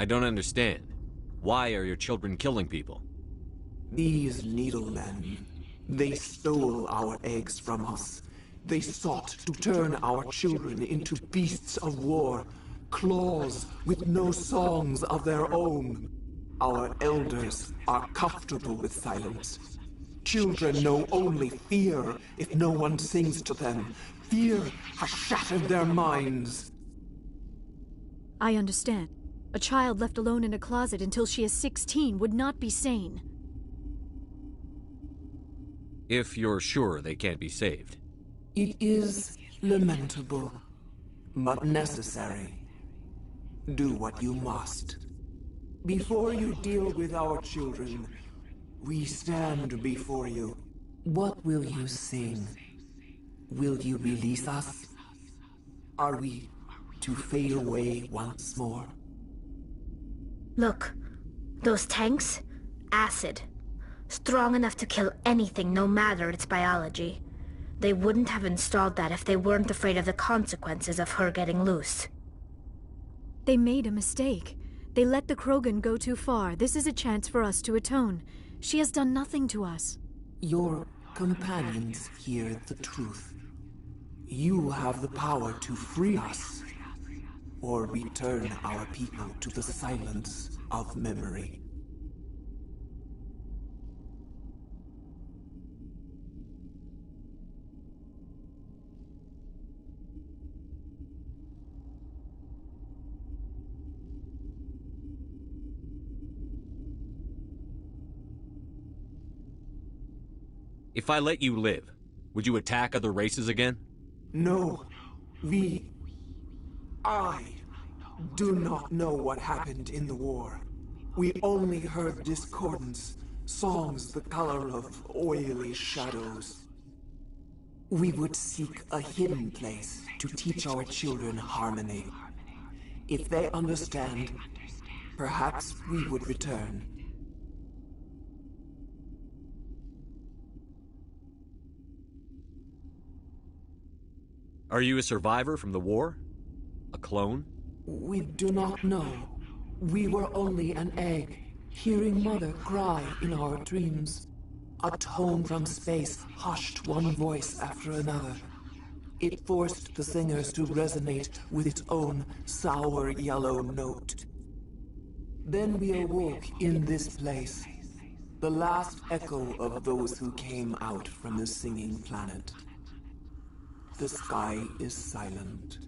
K: I don't understand. Why are your children killing people?
D: These needlemen, they stole our eggs from us. They sought to turn our children into beasts of war, claws with no songs of their own. Our elders are comfortable with silence. Children know only fear if no one sings to them. Fear has shattered their minds.
P: I understand. A child left alone in a closet until she is 16 would not be sane.
K: If you're sure they can't be saved.
D: It is lamentable, but necessary. Do what you must. Before you deal with our children, we stand before you. What will you sing? Will you release us? Are we to fade away once more?
N: Look, those tanks? Acid. Strong enough to kill anything, no matter its biology. They wouldn't have installed that if they weren't afraid of the consequences of her getting loose.
P: They made a mistake. They let the Krogan go too far. This is a chance for us to atone. She has done nothing to us.
D: Your companions hear the truth. You have the power to free us, or return our people to the silence of memory.
K: If I let you live, would you attack other races again?
D: No, I do not know what happened in the war. We only heard discordance, songs the color of oily shadows. We would seek a hidden place to teach our children harmony. If they understand, perhaps we would return.
K: Are you a survivor from the war? A clone?
D: We do not know. We were only an egg, hearing Mother cry in our dreams. A tone from space hushed one voice after another. It forced the singers to resonate with its own sour yellow note. Then we awoke in this place, the last echo of those who came out from the singing planet. The sky is silent.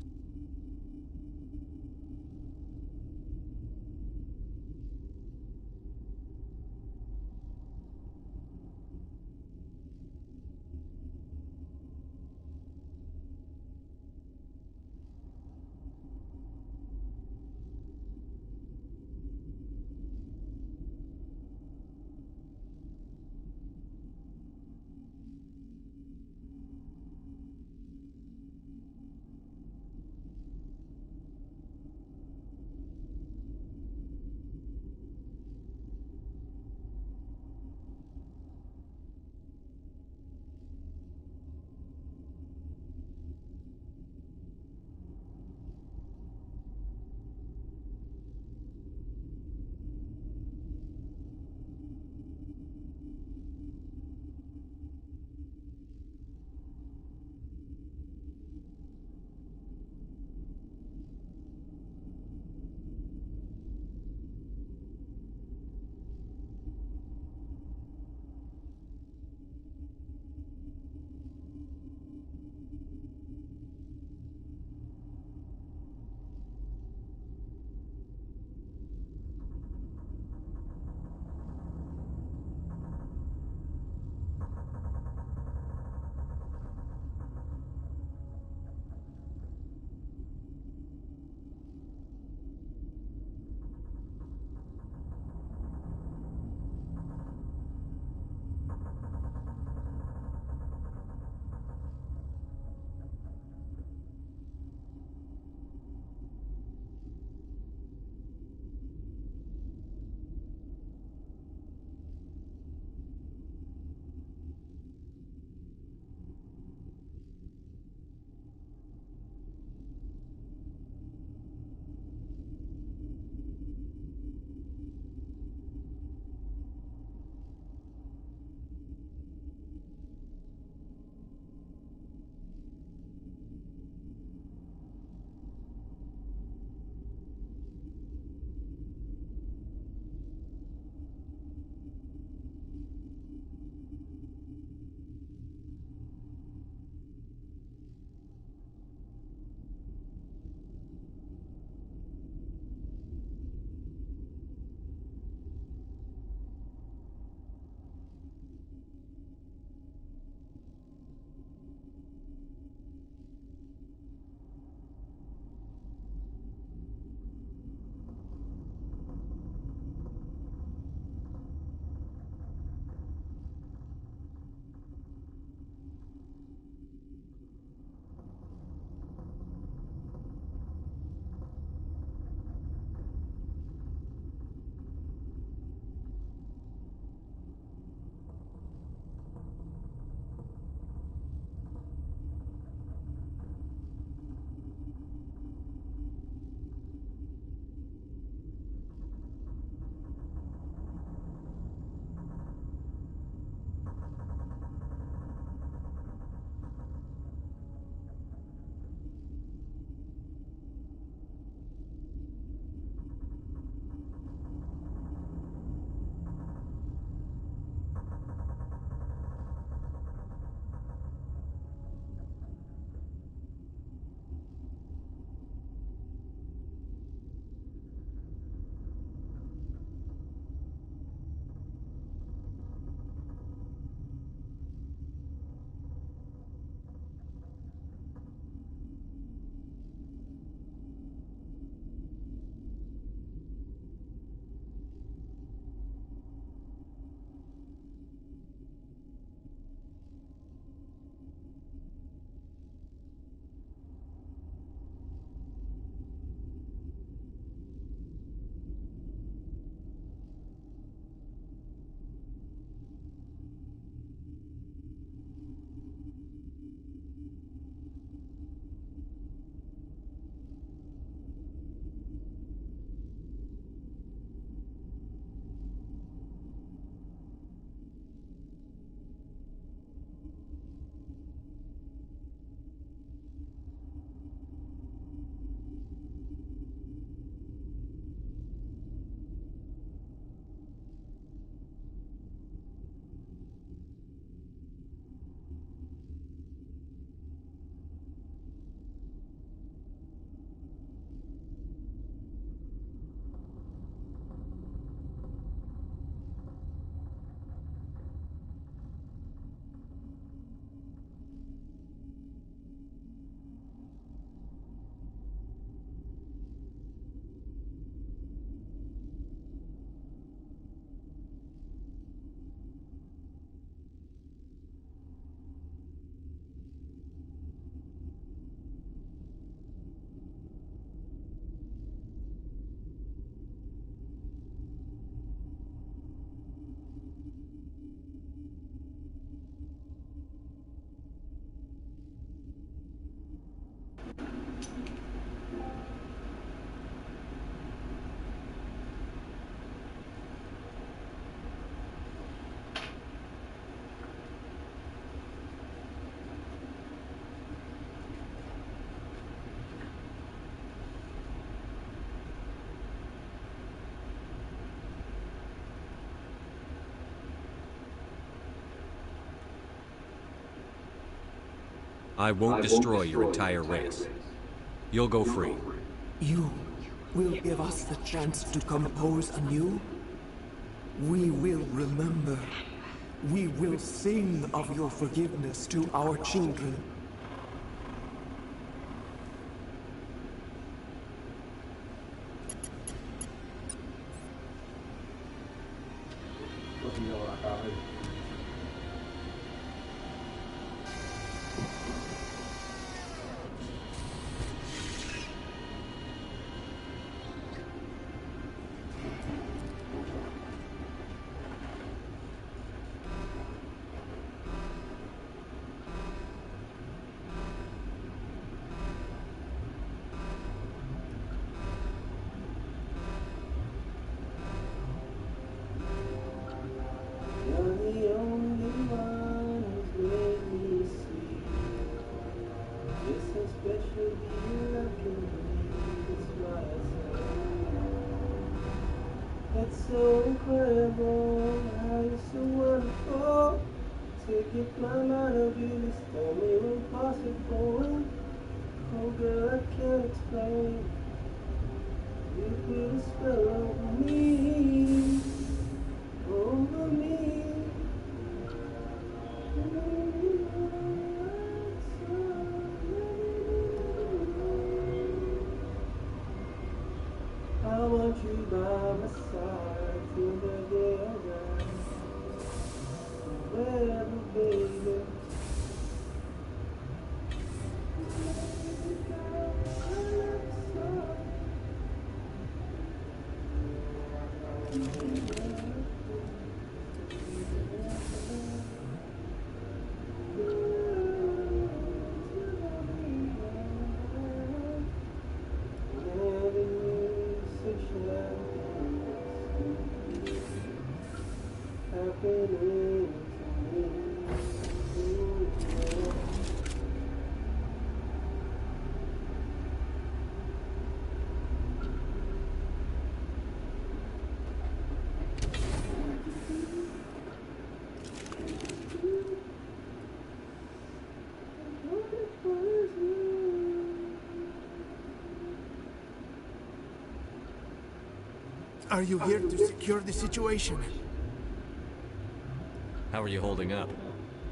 K: I won't destroy your entire race. You'll go free.
D: You will give us the chance to compose anew? We will remember. We will sing of your forgiveness to our children.
O: It's so incredible, how you're so wonderful. To get my mind off you, this don't mean impossible. Oh girl, I can't explain. You put a spell over me, over me. I want you by my side till the day I die. Forever, baby.
Q: Are you here to secure the situation?
K: How are you holding up?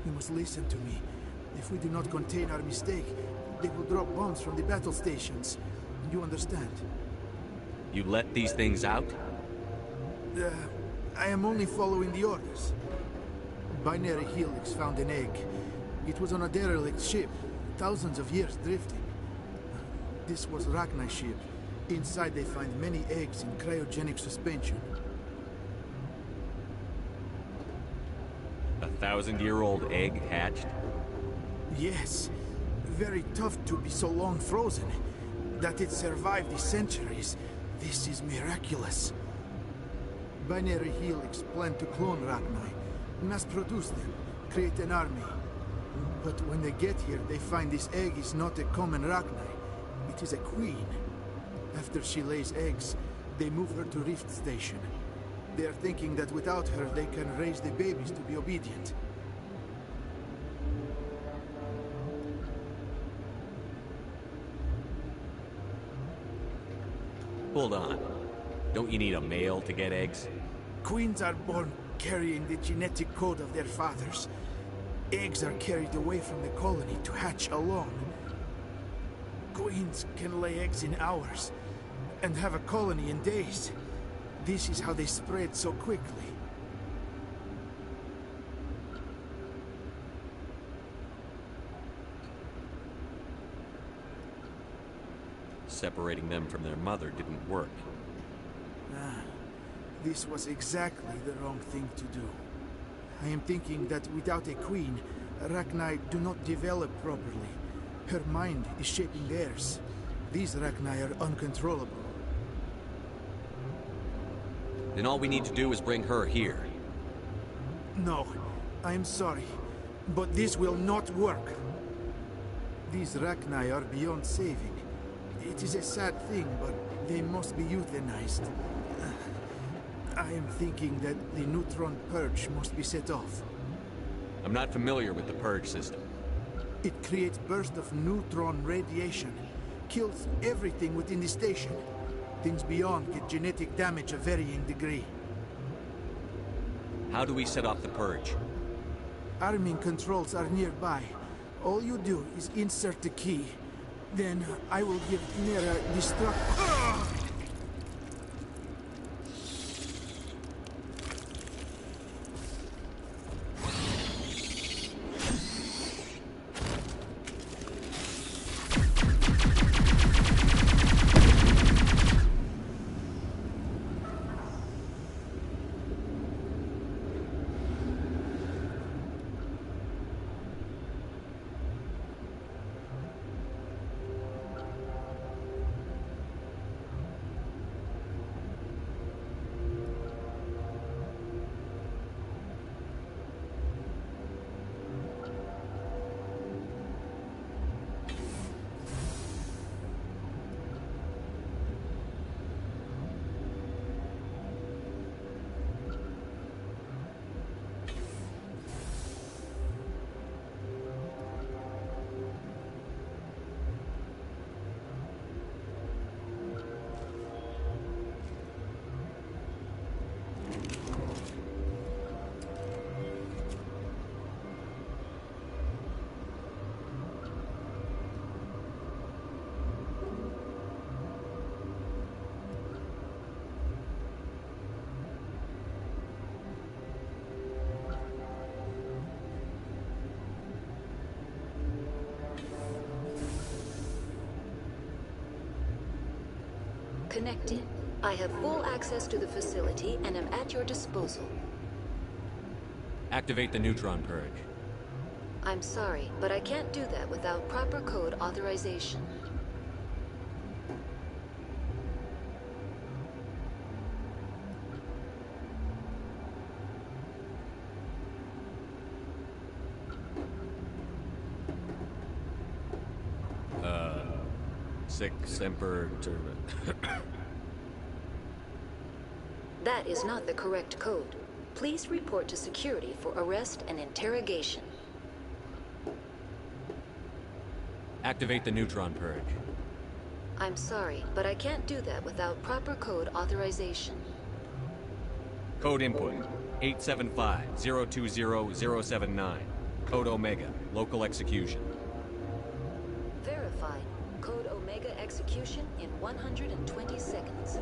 Q: You must listen to me. If we do not contain our mistake, they will drop bombs from the battle stations. You understand?
K: You let these things out?
Q: I am only following the orders. Binary Helix found an egg. It was on a derelict ship, thousands of years drifting. This was Rachni's ship. Inside they find many eggs in cryogenic suspension.
K: 1,000-year-old egg hatched?
Q: Yes. Very tough to be so long frozen. That it survived the centuries. This is miraculous. Binary Helix planned to clone Rachni, mass produce them, create an army. But when they get here, they find this egg is not a common Rachni. It is a queen. After she lays eggs, they move her to Rift Station. They are thinking that without her, they can raise the babies to be obedient.
K: Hold on. Don't you need a male to get eggs?
Q: Queens are born carrying the genetic code of their fathers. Eggs are carried away from the colony to hatch alone. Queens can lay eggs in hours and have a colony in days. This is how they spread so quickly.
K: Separating them from their mother didn't work.
Q: This was exactly the wrong thing to do. I am thinking that without a queen, Rachni do not develop properly. Her mind is shaping theirs. These Rachni are uncontrollable.
K: Then all we need to do is bring her here.
Q: No, I am sorry, but this will not work. These Rachni are beyond saving. It is a sad thing, but they must be euthanized. I am thinking that the neutron purge must be set off.
K: I'm not familiar with the purge system.
Q: It creates bursts of neutron radiation, kills everything within the station. Things beyond get genetic damage of varying degree.
K: How do we set off the purge?
Q: Arming controls are nearby. All you do is insert the key. Then I will give Mira destruct...
T: Connected. I have full access to the facility and am at your disposal.
K: Activate the neutron purge.
T: I'm sorry, but I can't do that without proper code authorization.
K: Sic semper
T: That is not the correct code. Please report to security for arrest and interrogation.
K: Activate the neutron purge.
T: I'm sorry, but I can't do that without proper code authorization.
K: Code input 875-020-079. Code Omega, local execution.
T: Verified. Code Omega execution in 120 seconds.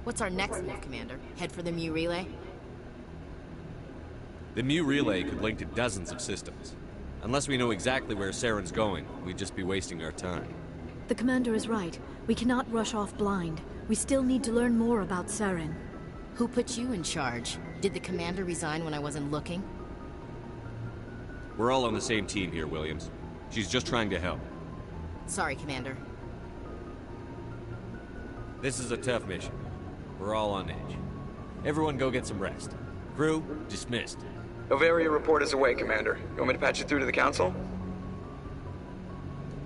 F: What's our next move, Commander? Head for the Mu relay?
K: The Mu relay could link to dozens of systems. Unless we know exactly where Saren's going, we'd just be wasting our time.
P: The Commander is right. We cannot rush off blind. We still need to learn more about Saren.
F: Who put you in charge? Did the Commander resign when I wasn't looking?
K: We're all on the same team here, Williams. She's just trying to help.
F: Sorry, Commander.
K: This is a tough mission. We're all on edge. Everyone go get some rest. Crew, dismissed.
S: Novaria report is away, Commander. You want me to patch you through to the Council?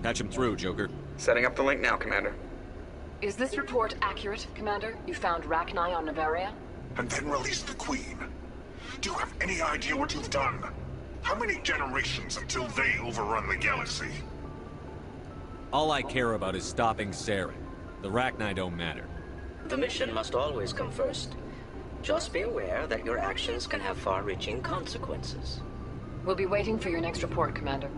K: Patch him through, Joker.
S: Setting up the link now, Commander.
V: Is this report accurate, Commander? You found Rachni on Novaria?
X: And then released the Queen. Do you have any idea what you've done? How many generations until they overrun the galaxy?
K: All I care about is stopping Saren. The Rachni don't matter.
Y: The mission must always come first. Just be aware that your actions can have far-reaching consequences.
V: We'll be waiting for your next report, Commander.